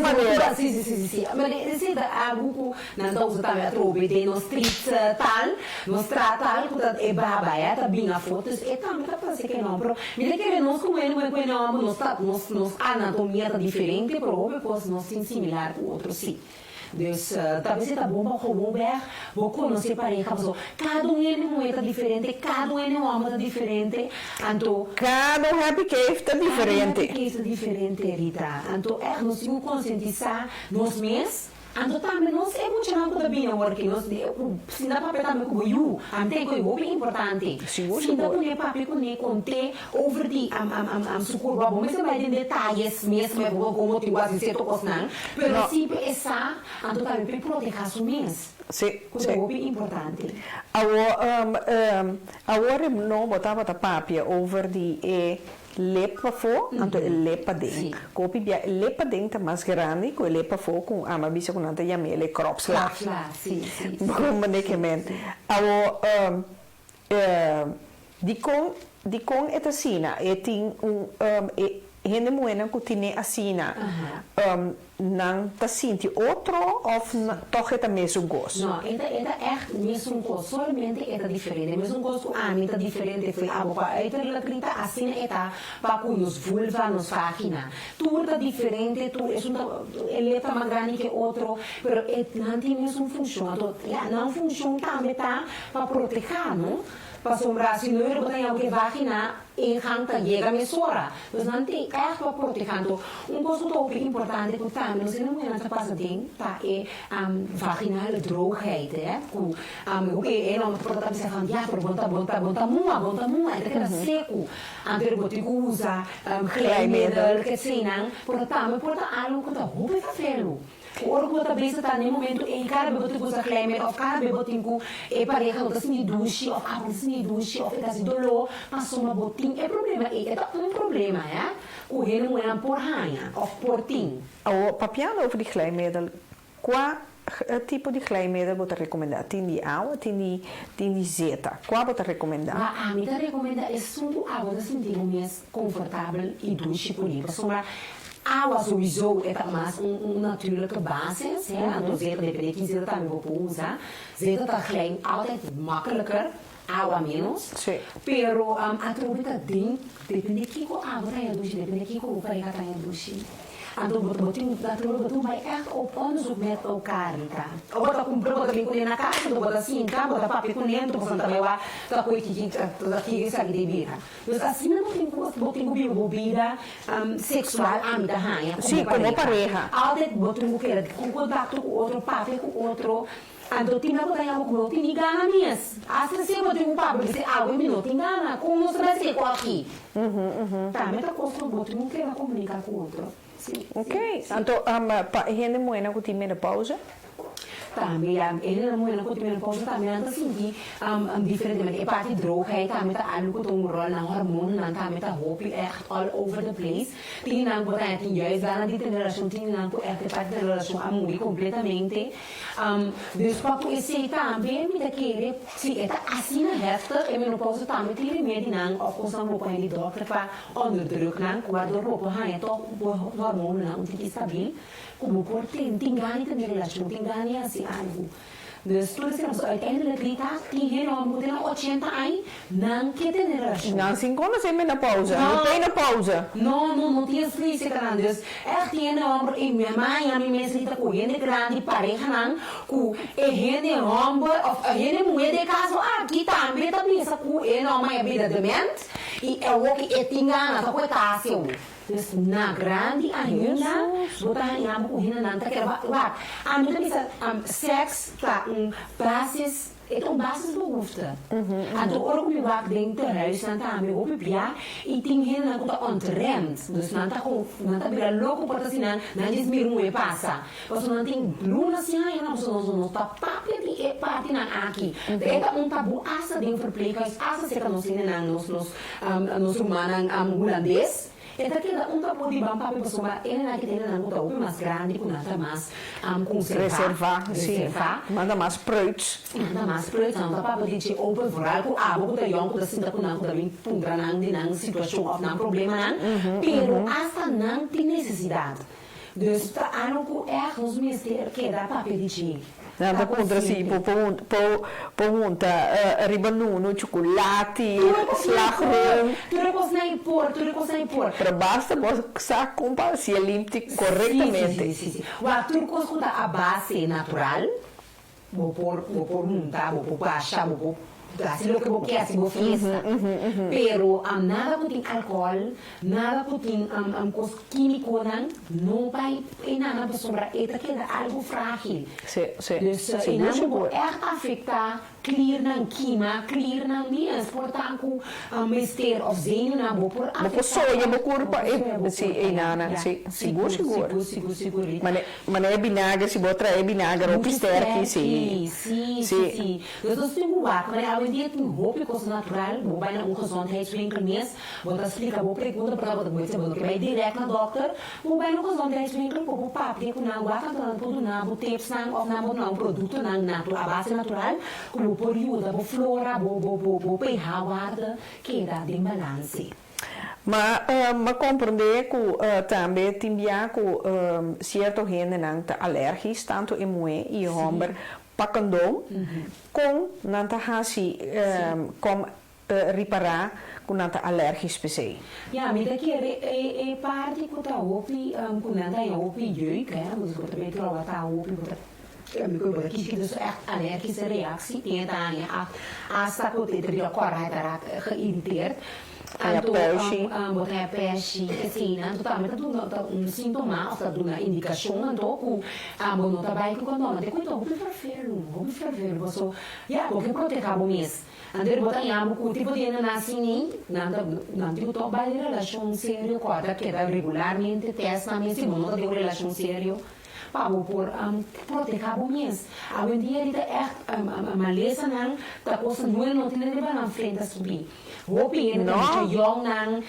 maneira. Sim. Mas esse é algo que não usa também a trobe de nos street tal, nos tratal que é baba, tá bem a fotos, é também tá fazer que não, pero mira que nós como nos anatomia tá diferente, pero óbvio que nós tem similar com outros sim. Dus talvez está bom para gewoon weg, vou conhecer pareja, cada é diferente, cada homem é diferente, então cada happy cave é diferente. Cada happy cave é diferente, Rita. Então nós temos que conscientizar nós mesmos Ando também não sei muito não que também não working, nós se dá papel também com you, tem que o importante. Se dá com papel com te over the sucur babo, mas vai em detalhes mesmo é bom como tu quase se tocou não, pero sempre essa ando também para proteger su mês. Sim, é importante. Agora não botava a papia over the lepa fo, anto lepa ding. Kopi bia lepa ding tá mais grande, que lepa fo com ama bisa com nanta yamele crop slash. Sim. Como manekemen. Di con eta sina, eting hende moena que tine asina, não tá sinti outro ou toch é mesmo gosto? Não, é mesmo gosto, somente é diferente, mesmo gosto a mim tá diferente, foi a boca, é la grita assim é tá para com os vulva, nos vagina, tudo tá diferente, tu é letra mais grande que outro, pero não tem mesmo funciona, não funciona também tá para proteger, não? Para sombrar, se não botar em alguém vagina, em hanta chega a mesura. Então, não tem para proteger. Coisa muito importante que também, não sei não é nada passa tem, tá é vaginal droogheid, que não pode se falar, já por bonta mua, é que seco. Antes botar usa, glijmiddel, que sei não, por também por algo que tá muito felo. Ora que também está no momento em cada bebote usa creme, ou cada bebote é pareja ou assim de duche, ou assim de duche, ou assim de dolor, passou uma botinha, é problema, é problema, é? O reno não é por rainha, ou por tim. O papiano over die glijmiddel, qua tipo de glijmiddel você recomenda? Tem de água, tem de zeta. Qual você recomenda? A mim tá recomenda é só água, assim, de mais confortável e duche por livre. Água sowieso é mais natuurlijke basis. Dus zeta depende de zeta também vou usar. Zeta tá klein, altijd makkelijker. Água menos. Sim. Pero a trobita depende de que água tá em duche, depende de que o pareja tá em duche. Então, botar vai op onderzoek met elkaar. Ou botar com brood também na casa, botar assim, botar papel com dentro, botar também lá, tá com aqui sabe de vida. Mas assim não tem bebida sexual amiga rainha. Sim, como pareja. Altijd botar com contato com outro, papel com outro. Então, tem que botar algo com outro, tem gana mesmo. Assim, se eu botar papel, você algo em minuto, tem gana, com os mais seco aqui. Tá, mas tá com outro, botar não quer comunicar com o outro. Ok, então, gente moena que tem menopausa? Também, ele não é na menopausa também não senti diferente, é parte droogheid, também tá algo que tem rol na hormone, não também tá hope, echt all over the place. Tem não que tá tem juist dan die relação, tem não que é parte da relação amor completamente. Dus papo esse também me daquele, se é assim na resta, é menopausa também tem remédio não, ou constant roupa ele dokter para onderdruk não, waardoor roupa é toch hormone não, tem stabiel. Como por tem ganho também relação, tem ganho assim algo. Dus tudo isso uiteindelijk tem geen homem que tem 80 anos, não quer ter relação. Não, 5 anos é menopausa, não tem menopausa. Não tem experiência grande. Dus tem homem, e minha mãe, a minha mesma com gente grande, pareja não, com gente homem, ou gente mulher de casa, aqui também essa com ele homem é vida de mente, e é o que tem ganho, tá com a casa. Dus na grande ainda, botar em amo corrida não tá querendo lá. A minha bisa sexo tá basis é basis behoefte. Então ora como eu dentro huis não tá me opia e tem gente não tá ontrend. Dus não tá vira louco por assim não diz mir não é passa. Você não tem luna assim aí não tá papel de é parte na aqui. É tabu asa de verpleeghuis asa se que não se nos humanos holandês. Então, que tabu de bam papel pessoa, ele não que tem não tá mais grande, com nada mais reservar, manda mais pruits. Manda mais pruits, não tá papel de open vooral com água, com jong, com sinta com não, com também pundra não de não situação ou não problema não, pero hasta não tem necessidade. Dus tá algo é os ministérios que dá papel de Nada contra si, punta ribanuno, chocolate, slagroom. Tudo coisa nem por. Pero basta você comprar se limpe corretamente. Sim. Tudo coisa a base natural, vou por montar, vou por baixar, vou Assim lo que vos quer, assim, vos fiesta. Pero nada que tem álcool, nada que tem coisa químico, não vai em nada para sombra. Eta queda algo frágil. Dus em nada vou afetar clear ng quima, clear ng nias, portanto, mister of zenuw na bo por afetar. Soja, bo kurpa, si enana, seguro. Mané vinagre, si botra é vinagre, ou pisterque, sim. Dus dat is een waak, maar al die tem roupa coisa natural, bo vai na gezondheidswinkel mes, bo dat explica, bo pergunta para wat moet você vai direto na dokter, bo vai no gezondheidswinkel, bo papi com na waak, dan tudo na bo tips na of na bo na produto na natural, a base natural, como por ajuda, bo flora, bo pH waarde, que dá de balance. Ma compreender que também tem certo gente não tá alérgico tanto em mulher e homem para condom com não tá assim como reparar com não tá alérgico per se. Ja, maar dat é parte que tá opi com não tá opi jeuk, hè, dus wat também tá opi wat kies dus echt allergische reactie die dan hasta que te drie correct raak geïrriteerd. Wat é peixe, assim, né? Totalmente um sintoma, ou seja, uma indicação, então, que não trabalha com condom, até quando vou ferver, você, já, porque proteger o mês. Andar botar em água, tipo de nascimento, não tipo to vai de relação séria, corda que dá regularmente testa, mas se não tem relação séria. Para proteger o mês. Hoje em dia, ele é maleza, não, tá coisa não tem nada na frente a subir. Hopi en dat jong nang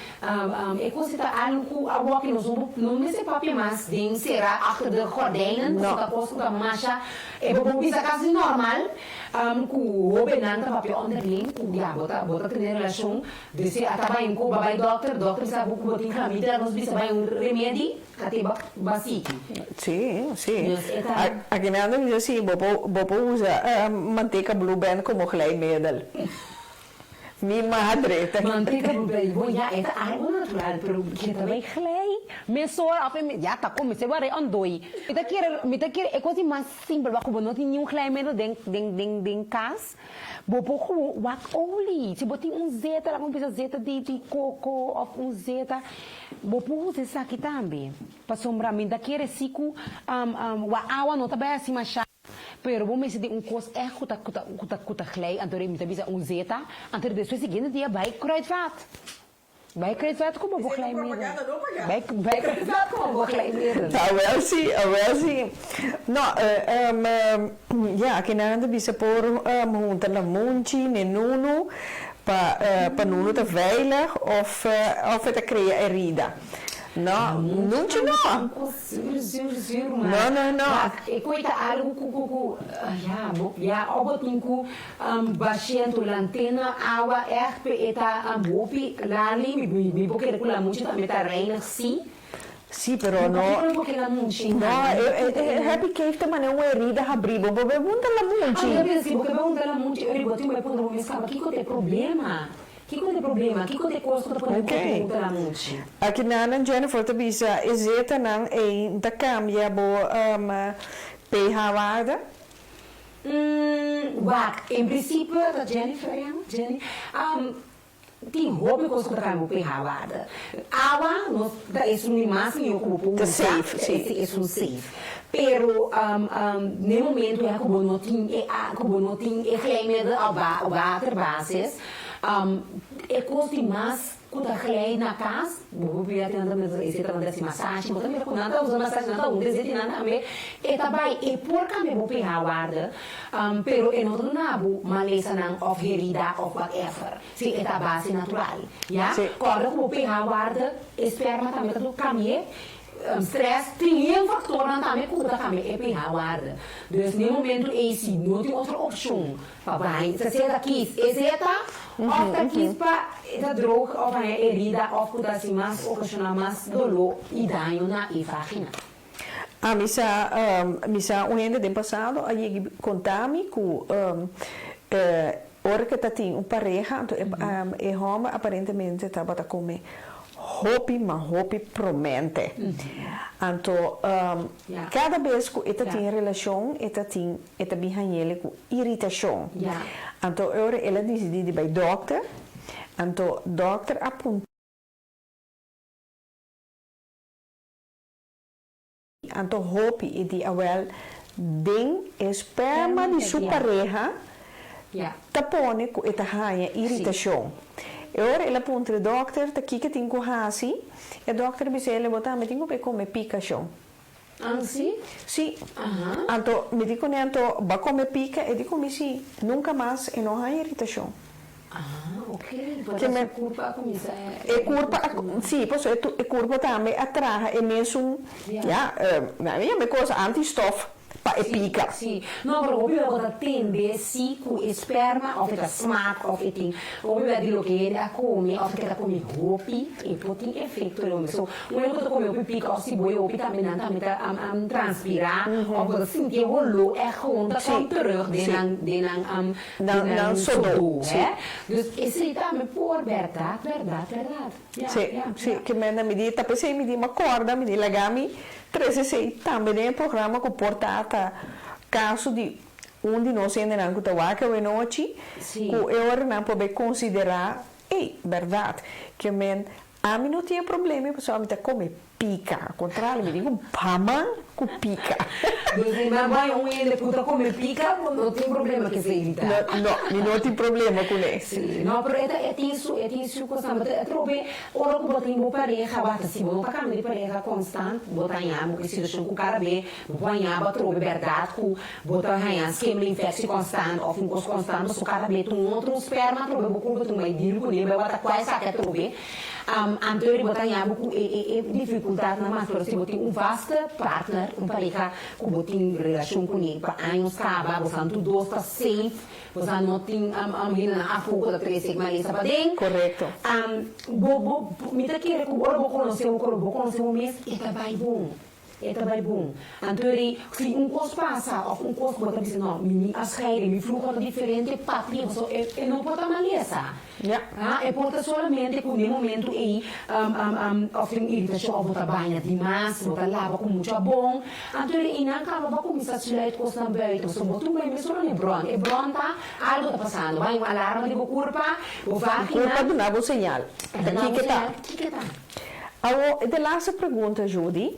ik was het algo algo que não me se papi mais ding será achter de gordijnen so dat posso da masha e bo bisa quase normal ku hopi nang ta papi onderling ku ja bota ter relação de se ataba em ku babai doctor sabe ku botin camida nós bisa vai remédio até basic. Sim. Aqui nada diz assim, bopo usa manteiga Blue Band como glijmiddel. Mi madre. Manteiga Blue ja, é algo natural, pero que também glij. Mesor, ja, tá como você vai andoi. Me tá querer é coisa mais simples, porque não tem nenhum glijmiddel dentro casa. Vou pôr wak olie. Se botar zeta, lá vamos zeta de coco ou zeta. Vou pôr isso aqui também. Para sombrar, me dá querer siku, a água não tá bem assim mais pero vou me sentir coisa é kuta glij, então me bisa zeta, então depois seguinte dia vai kruidvat. Vai kruidvat como vou glij meer. Vai kruidvat como vou glij meer. Wel zie. Ja, que nada bisa por juntar na munchi, ne nuno, para nuno te veilig of het crea herida. Não. Zero, não. E coita algo já, obotinku baixento lantena água RP eta bopi lali me porque com la mucha também tá reina sim. Sim, pero não. Happy cake também é uma herida abriba. Vou perguntar la munchi. Porque perguntar la munchi, eu botinho vai pôr me escapa. Que tem problema? Que problema? Que custa para perguntar la munchi? Aqui na Jennifer te bisa exeta nang da cambia bo pH waarde. Em princípio, da Jennifer, tem roupa que eu estou com pH waarde. Água, é um máximo eu como safe, é um safe. Pero no momento é como não tem reclame ao water bases. É custo mais quando a na casa, vou ver até andando esse trabalho de massagem, vou também com nada usando massagem nada desejo nada também. E também é por que me pH guarda, pero em outro nabo maleza não of herida of whatever. Se é a base natural, já? Quando o pH guarda, esperma também tudo caminha. Stress tem fator também que o também é pH guarda. Dus no momento esse não tem outra opção. Papai, se você aqui, exeta, of aqui para droog of uma herida of que assim mais ocasionar mais dolor e dano na vagina. Misa um ano de passado, a gente contame com hora que tá tem pareja, e homem aparentemente estava a comer hopi, ma hopi promente. Então, cada vez que ela tem relação, ela bihanhele com irritação. Então, agora ela decide bij dokter. Então, dokter aponta. Então, hopi e de awel ding esperma de sua pareja tapone com esta raia irritação. Agora ela aponta o dokter, tá aqui que tem com hasi, e o dokter me diz, botar, me tenho que comer picação. Ah, sim? Sim. Então, me digo, então, vai comer pica, e digo, me sim, nunca mais, e não há irritação. Ok. Porque me culpa começa. É culpa, sim, pois é culpa também atrás, é mesmo, a minha coisa anti-stof. para pica. Sim. Não, pero obvio agora tende se com esperma ou fica smack ou fica obvio é de que ele come ou fica come hopi e pode ter efeito no so um eu tô come pica ou se boi hopi também não também tá transpirar ou você sentir o lo é gewoon dat komt terug de sodo, hè? Dus esse também por verdade. Sim, que me diz, tá pensei me diz uma corda, me diz legami 366 também é programa que porta caso de de nós ainda não que que é noite que eu não pode considerar verdade que a mim não tinha problema pessoal me tá come pica ao contrário me digo pama com pica mas vai ele puta come pica não tem problema que se evita não tem problema com isso não pero é isso coisa mas trobe ora que botar em pareja bata se não tá caminho de pareja constante botar em amo que se deixa com cara bem banhar trobe verdade com botar em esquema infecção constante ou um coisa constante so cara bem um outro esperma trobe com botar mais dilo com ele vai botar quase que trobe anterior botar em amo com dificuldade na mas se botar vasto partner pareja que botar em relação com ele para anos acaba você tudo dois tá safe você não tem a fogo da três mas isso para dentro correto me tá querendo que eu vou conhecer o mês e tá vai bom então se coisa passa ou coisa bota dizer não as redes me fluxo diferente papi não pode maleza é porta solamente com um momento aí tem irritação ou bota banha demais bota lava com muito bom então e não acaba vai começar a tirar coisa na beira so botou bem só não é bronta algo tá passando vai um alarme de culpa ou vai culpa do nabo sinal que tá de laatste pergunta, Judy.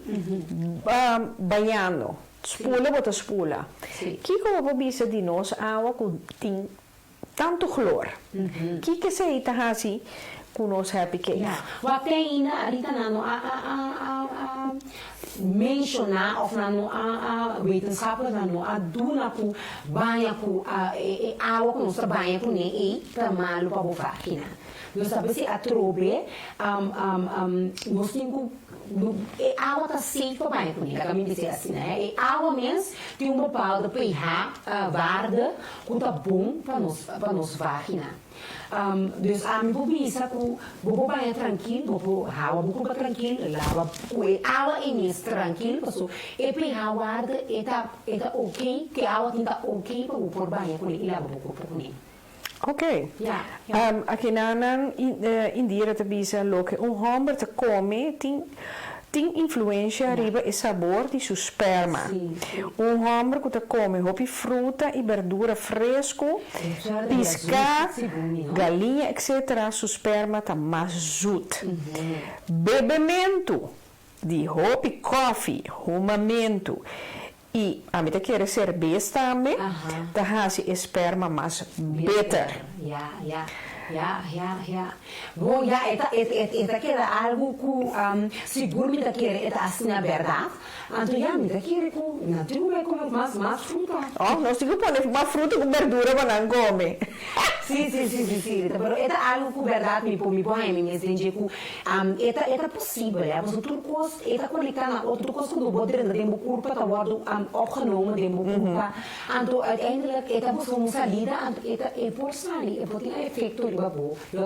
Banhando. Spula, bota spula. Que como bisa de nós água tem tanto clor? Que se ita assim com nós happy que? Wat tem ainda não mencionar of não a wetenschapper não a duna com banha com água com nossa banha com e tamalo para vagina. Dus sabe se a trobe nós temos a água está safe para banho com ele, como dizer assim, né? A água mesmo tem uma bepaalde pH waarde que está bom para nos vagina. Dus a mim vou pensar que vou banhar tranquilo, vou água vou culpa tranquilo, lava água e mesmo tranquilo, porque o pH waarde está ok, que a água está ok para o por banhar com ele, lava vou culpa com ele. Ok. Aqui na Indira te bisa lo que homem te come tem influência riba e sabor de seu esperma. Homem que te come hopi fruta e verdura fresco, pescado, galinha, etc. Seu esperma tá mais zut. Bebimento de hopi coffee, rumamento. E a mim quer cerveja também, tá assim esperma mais better. Bom, esta quer algo que seguro me quer esta assim na verdade. Então me quer com não tem como comer mais fruta. Nós temos que pôr mais fruta com verdura para não comer. Sim. Pero esta algo que verdade me põe me entende que esta possível, mas tudo coisa esta conectada na outra coisa que do poder de tempo curto para guardo opgenomen de tempo curto. Então uiteindelijk esta busca uma salida, esta é por sair, pode ter efeito riba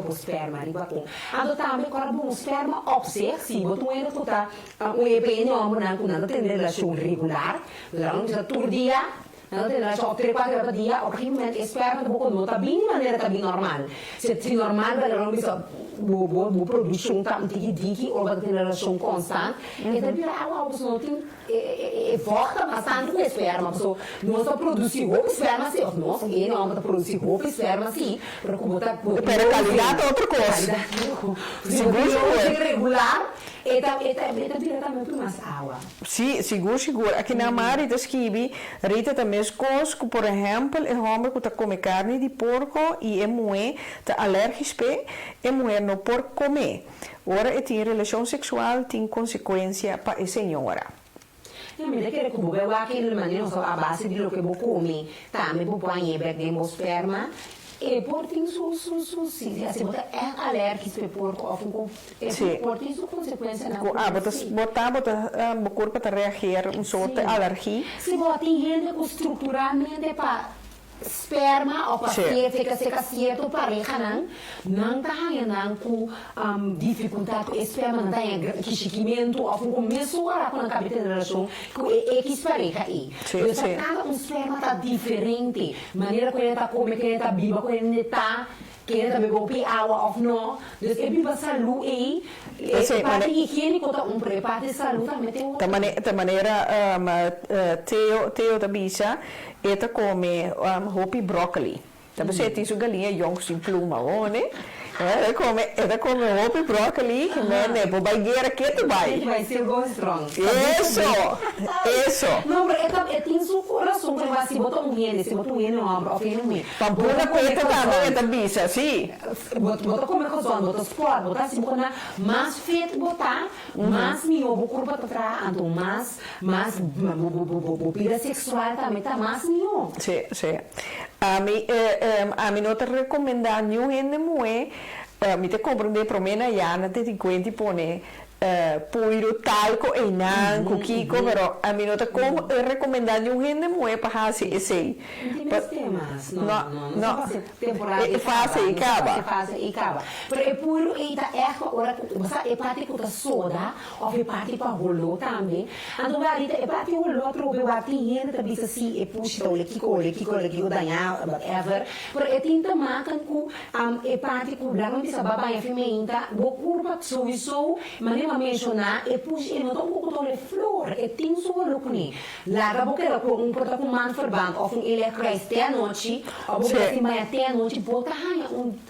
esperma, riba com. Então também para bom esperma obser, se botou ele que tá EPN homem não tem relação regular, durante todo dia Ela tem relação 3-4 vezes por dia, op een gegeven moment esperma de boca não tá bem de maneira tá bem normal. Se normal vai ela bisa bo produção tá um tiki ou vai ter relação constante. E daí vira água, você não tem volta bastante com esperma, pessoa não só produzir roupa esperma assim, nossa, ele não vai produzir roupa esperma assim, para como tá Pero qualidade é outra coisa. Se você regular eta diretamente mais água. Sim, seguro. Aqui na Mari da Skibi, Rita também escolhe, por exemplo, é homem que come carne de porco e é mulher tá alérgico é mulher não pode comer. Ora, tem relação sexual tem consequência para a senhora. A medida que eu vou aquele maneira só a base de lo que vou comer, também vou pôr em back de esperma. E por tem se você é alérgico por porco, por tem sua consequência na botar o corpo para reagir um sorte de alergia. Se você tem gente que estruturalmente para esperma ou para fica certo pareja não tá com dificuldade com esperma não tem enriquecimento ou começo a com a cabeça de relação com X pareja aí. Então cada esperma tá diferente, maneira que ele tá come, que ele tá viva, que ele tá que ele também bebe água ou não. Então é viva saúde aí. Parte higiênico tá parte de saúde também tem outra. Da maneira Theo da bisa eta come hopi broccoli. Da você tem sua galinha jong sem pluma, né? Ela come hopi broccoli, né? Vou baigueira que tu vai. Vai ser bom strong. Isso. Não, porque tem seu coração que vai se botar hiene no ombro, ou no meio. Pampuna coita também da bisa, sim. Botar como coisa, botar sport, botar se botar mais feito botar, mais mio, vou curva para trás, então mais vida sexual também tá mais mio. Sim. A mim não te recomendar nenhum gente mulher, me te compreender para mim na Yana te tem que pôr puiro talco e não kiko, pero a mim não te recomendar nenhum gente mulher para fazer esse. Não. Faz e acaba. Pero é puiro e tá ora você é parte que tá soda, ou é parte para rolo também. Então vai é parte o rolo outro vai ter gente também assim é puxa o kiko danhar whatever. Pero é tinta macan com é parte que não precisa babai feminina, vou curva sowieso, mas nem mencionar e puxa e não tão pouco tole flor e tem sua lucni larga boca com porta com man verband of ele cresce à noite ou boca assim vai até a noite bota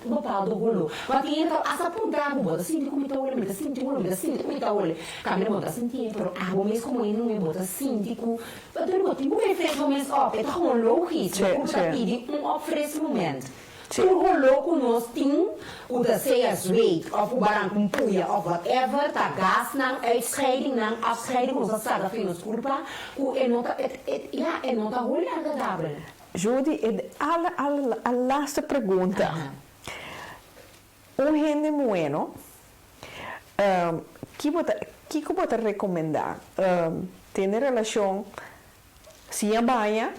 bopal do rolo mas tem então essa ponta bota assim como tá olhando assim como tá olhando câmera bota assim pero a mês como ele não é bota assim tipo eu não tenho como fez o mês ó é tão louco tá pedir oferecimento. Se o rolo conosco tem o da ceia zweet of o barang kumpuya of whatever ta gas nang uitscheiding nang afscheiding ons saga finos culpa o enota enota rolo agradável. Judy, a laatste pergunta. Um gente bueno, que pode recomendar? Ter relação se a banha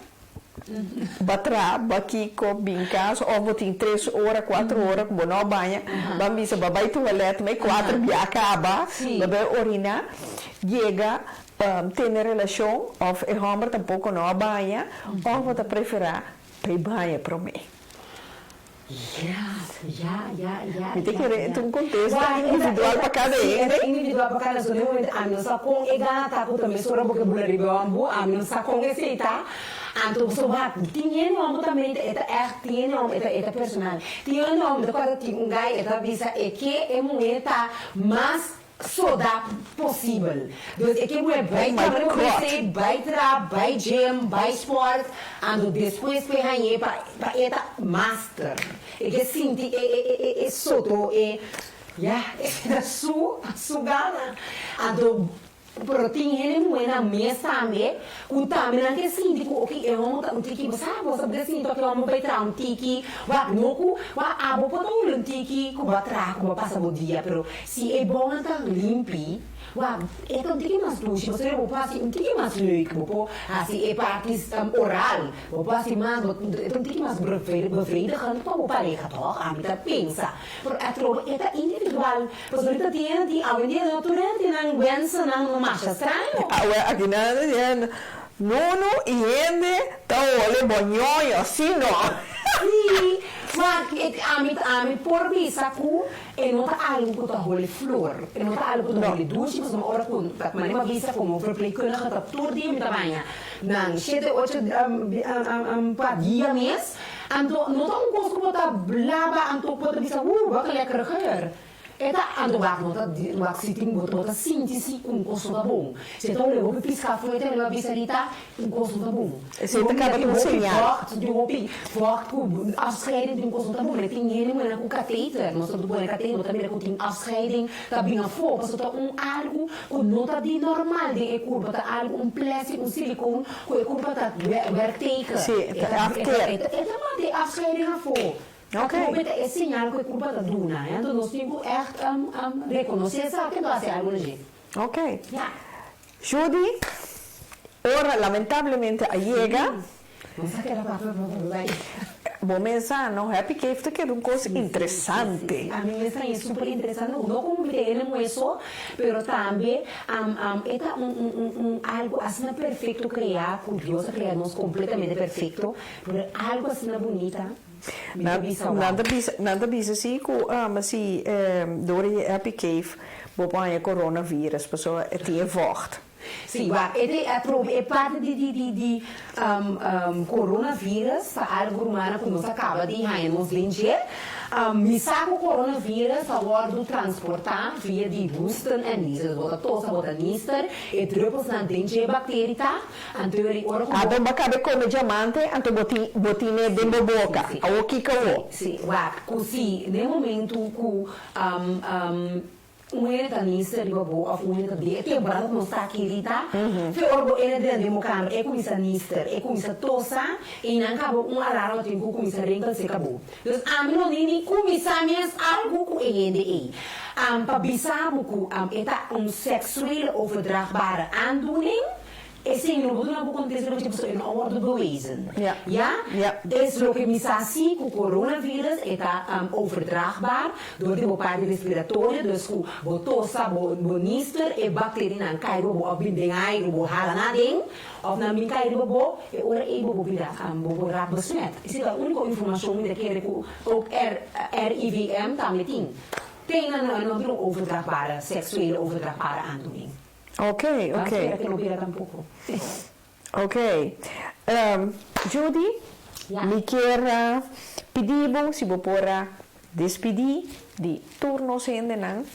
batra, bakiko, binkas, ou botin 3 horas, 4 horas, como não banha, vamos bisa babai toilet, mas 4 dia acaba, babai orina, chega, tem relação, ou é homem tampouco não banha, ou você prefere para banha para mim. Ja. Tem que um contexto individual para cada um. Individual para cada um. A minha sacão é gata, porque também sou vocabulario bambu, a minha sacão é seita. Então, so wat, tinha nome também, tinha nome, personal. Tinha nome, quando tinha um gai, bisa, que é mulher tá mais soda possível. Então, é que mulher vai trabalhar, vai trabalhar, vai gym, vai sport, e depois vai ganhar para eta master. É que sinti, é soto, é sugana. Então, pero tinha mulher na mesa também, o também não que sinti que é um tiki, sabe assim, que vamos vai trazer um tiki, vai noco, vai abo para um tiki, que vai trazer, que vai passar o dia, pero se é bom então limpi. Wah, é um tiki mais luxo, você vai passar um tiki mais leuk, assim é parte oral, vai passar mais, é um tiki mais bevredigend para o pareja, toch? A mim pensa, pero a trova é individual, pois ele tem de além de natural, tem não pensa não marcha estranho. Aqui nada, nono e ende, tá Ole bonyoyo, sino? Sim, mas a mim por bisa ku não tá algo que tá role flor, não tá algo que tá role duche, mas uma hora com tá mas uma visa como verpleegkundige tá todo dia met tamanha. Nang 7 8 pa dia mês, ando não tá coisa que tá blaba, ando pode bisa wat lekker geur. Eta ando wak nota wak sitting bota sintisi coisa da bom. Se então eu vou piscar foi até uma visita coisa da bom. Se te acaba de ensinar. De hopi vocht ku afscheiding coisa da bom. Tem ele mas com cateter, nós do bom cateter, também com tem afscheiding, tá bem a fogo, passou tá algo com nota de normal de curva, tá algo plástico, silicone, com curva tá vertical. Sim, after. Eta maar de afscheiding a fogo. Okay. Porque é sinal que é culpa da Duna, né? Então nós temos que reconhecer que nós fazemos algo gente. Ok. Yeah. Judy, ora lamentavelmente llega. Não sei que era para Bom mensano, Happy Cave te queda uma coisa interessante. Sí. A mí me está súper interesante, no como tenemos eso, pero también es algo así perfecto crear, curioso, crearnos completamente perfecto, pero algo así bonita. Nada bisa si ku si door je Happy Cave bopan je coronavirus, so het je vocht. Sim, é parte de coronavírus, algo humano que nos acaba de nos lyncher. Me saca o coronavírus agora do transportar via de Houston en Niester. Bota tosa, bota Niester, e druppels na dentje bacterie tá. Então bacabe come diamante, então botine dentro da boca. A o que que Sim, così, nel momento que un'unità Nister riba bo of un'unità de temporada non sta chirita fe orbo ene de demo camera e comincia Nister e comincia tosa e non cabo un alarma tempo comincia renca se cabo dus a mí no nini comincia mes algo ku ende pa bisamo ku eta seksueel overdraagbare aandoening. Esse não vou acontecer porque pessoa não ordem bewezen. Ja? Is lo que me saci com o coronavírus está overdraagbaar door de bepaalde respiratória, dus com botosa, bonister e bacteria na cairo bo bindingai, bo halanading, of na min cairo bo e ora e bo virar bo rap besmet. Isso é a única informação que quer que ook RIVM também tem een overdraagbare, seksuele overdraagbare aandoening. Ok. Espero que não vira tampoco. Ok. Judy, me quer pedir se você pode despedir de turnos ainda não.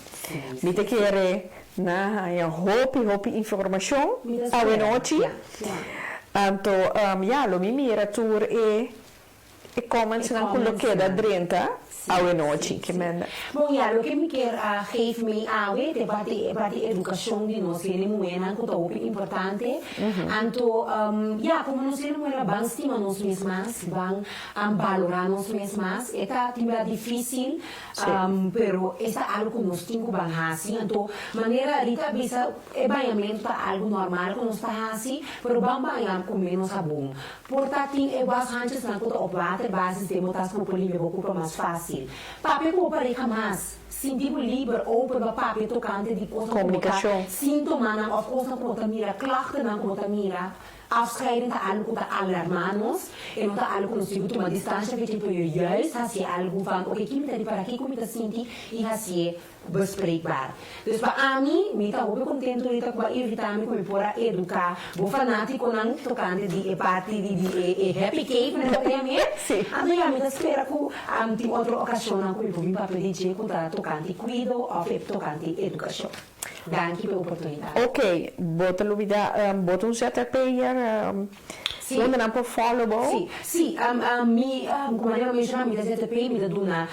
Me te quer na hopi informação a noite. Então, lo me mira tour e comments não coloqueda dentro. A noite, que manda. Bom, o que me quer geef me awe te bate educação de nós que não é nada que importante. Então, como nós não é bem estima nós mesmas, bem valorar nós mesmas, é timba difícil, pero é algo que nós temos que fazer. Então, maneira rita bisa é bem algo normal que nós está assim, pero bem com menos bom. Portanto, é bastante na conta op waterbasis de botas com polimia ocupa mais fácil. Papi ko pareja mais. Sinto livre open para papi tocante de comunicação. Sintoma na of coisa que você mira, klachten na que você mira. Afscheiding tá algo que alarmamos e não tá algo que nós temos uma distância que tipo juist assim algo van oké que me tá para aqui como tá senti e assim bespreekbaar. Dus para mim me tá muito contente de com evitar me como para educar o fanático não tocante de parte de Happy Cave né também me ando já me espera com tem outra ocasião com o papel de dizer com tocante cuido ou tocante educação. Dank je voor de opportuniteit. Ok, bota um ZZP'er, onde não pode follow? Sim, como eu mencionei, a ZZP me dá uma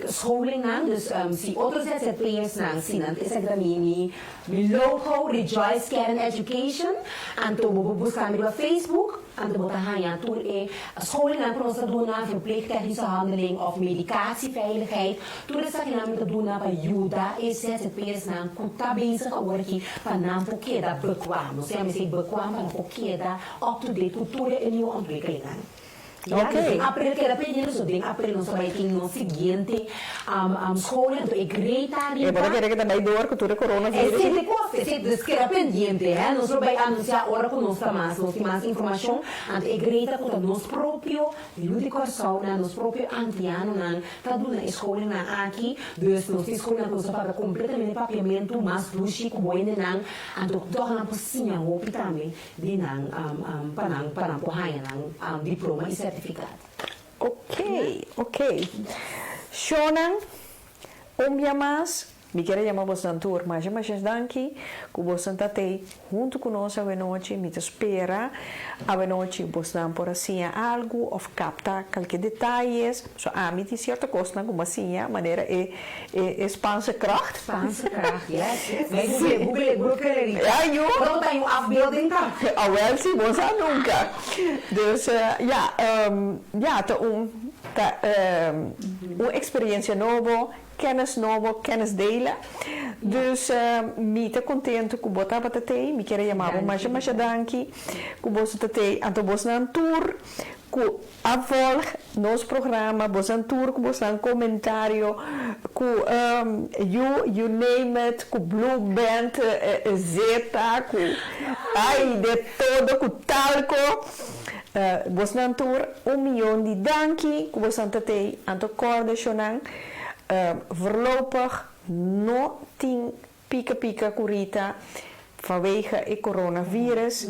scholing, dus se outros ZZP'ers não, sim, é também logo Rejoice Care and Education, então vou buscar no Facebook, então vou botar tour e scholing para nós doen verpleegtechnische handeling of medicatieveiligheid, tudo isso que nós doen para ajudar e ZZP'ers não kuta bezig worden van naam Pokeda bekwaam. Dus ja, we zeggen bekwaam van Pokeda up to date cultuur en nieuwe ontwikkelingen. Ok. April que dependendo so den april nós vai ter no seguinte escola então é greta E poi quer que também dor com tudo coronavírus. Siete cose, siete scherra pendiente, nós vai anunciar ora conosco mais, nós temos mais informação, ante é greta com nós próprio, de persona, nós próprio antiano, tá dando na escola na aqui, dus nós escola nós para completamente papiamento, mais luxo, como ainda não, ante torna na pocinha o também, de não, para porraia não, diploma e certificado. Ok. Shonan, dia mais, me quero chamar você na tour, mas danke, que você está aí junto conosco a noite, me espera, a noite você não por assim algo, ou capta qualquer detalhes, so me diz certa coisa, como assim, maneira é Spaanse kracht. Spaanse kracht, yes. Google, Ja, joh. Pronto, tem uma afbeelding tá? Wel, sim, você nunca. Dus uma experiência nova, kennis delen. Dus me te contento com botar para te, me quero chamar mais danke, com você te, anto você na tour, com a volg nos programa, você na tour, com você na comentário, com you name it, com Blue Band, Zeta, com de todo, com talco. Você na tour, 1 miljoen de danke, com você te, anto corda voorlopig no ting pica curita vanwege het coronavirus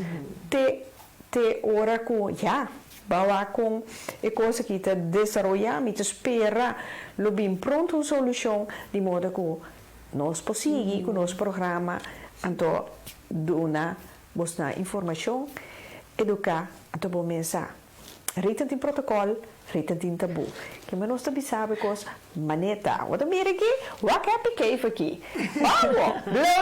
te ora con bawa con e cosa que te desarrolla mi te spera lo bin pronto una solución di modo que nos posigi con nos programa anto dona bosna informação educar anto bo mensa riten in protocol riten in tabu que menos tabi sabe cos maneta wat meer aqui wat heb ik even aqui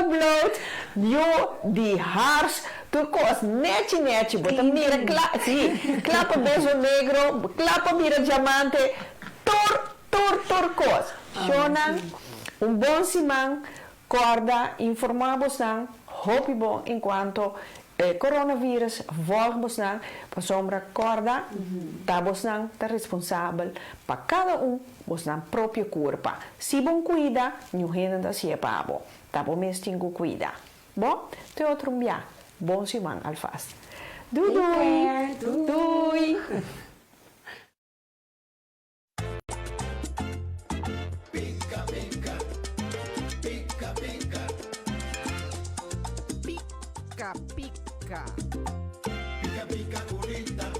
bloed jo die haars tu cos neti bota mira clapa beso negro clapa mira diamante tor cos shona bom simang corda informamos nan hopi bom enquanto coronavirus volgamos na para sombra corda estamos na responsável para cada vos na própria corpo se bom cuida não renda da se pabo tá bom mesmo tingo cuida bom te outro dia bom semana alfaz dui Pica, pica, pica, pica. Pica, pica. Pica, pica, culita.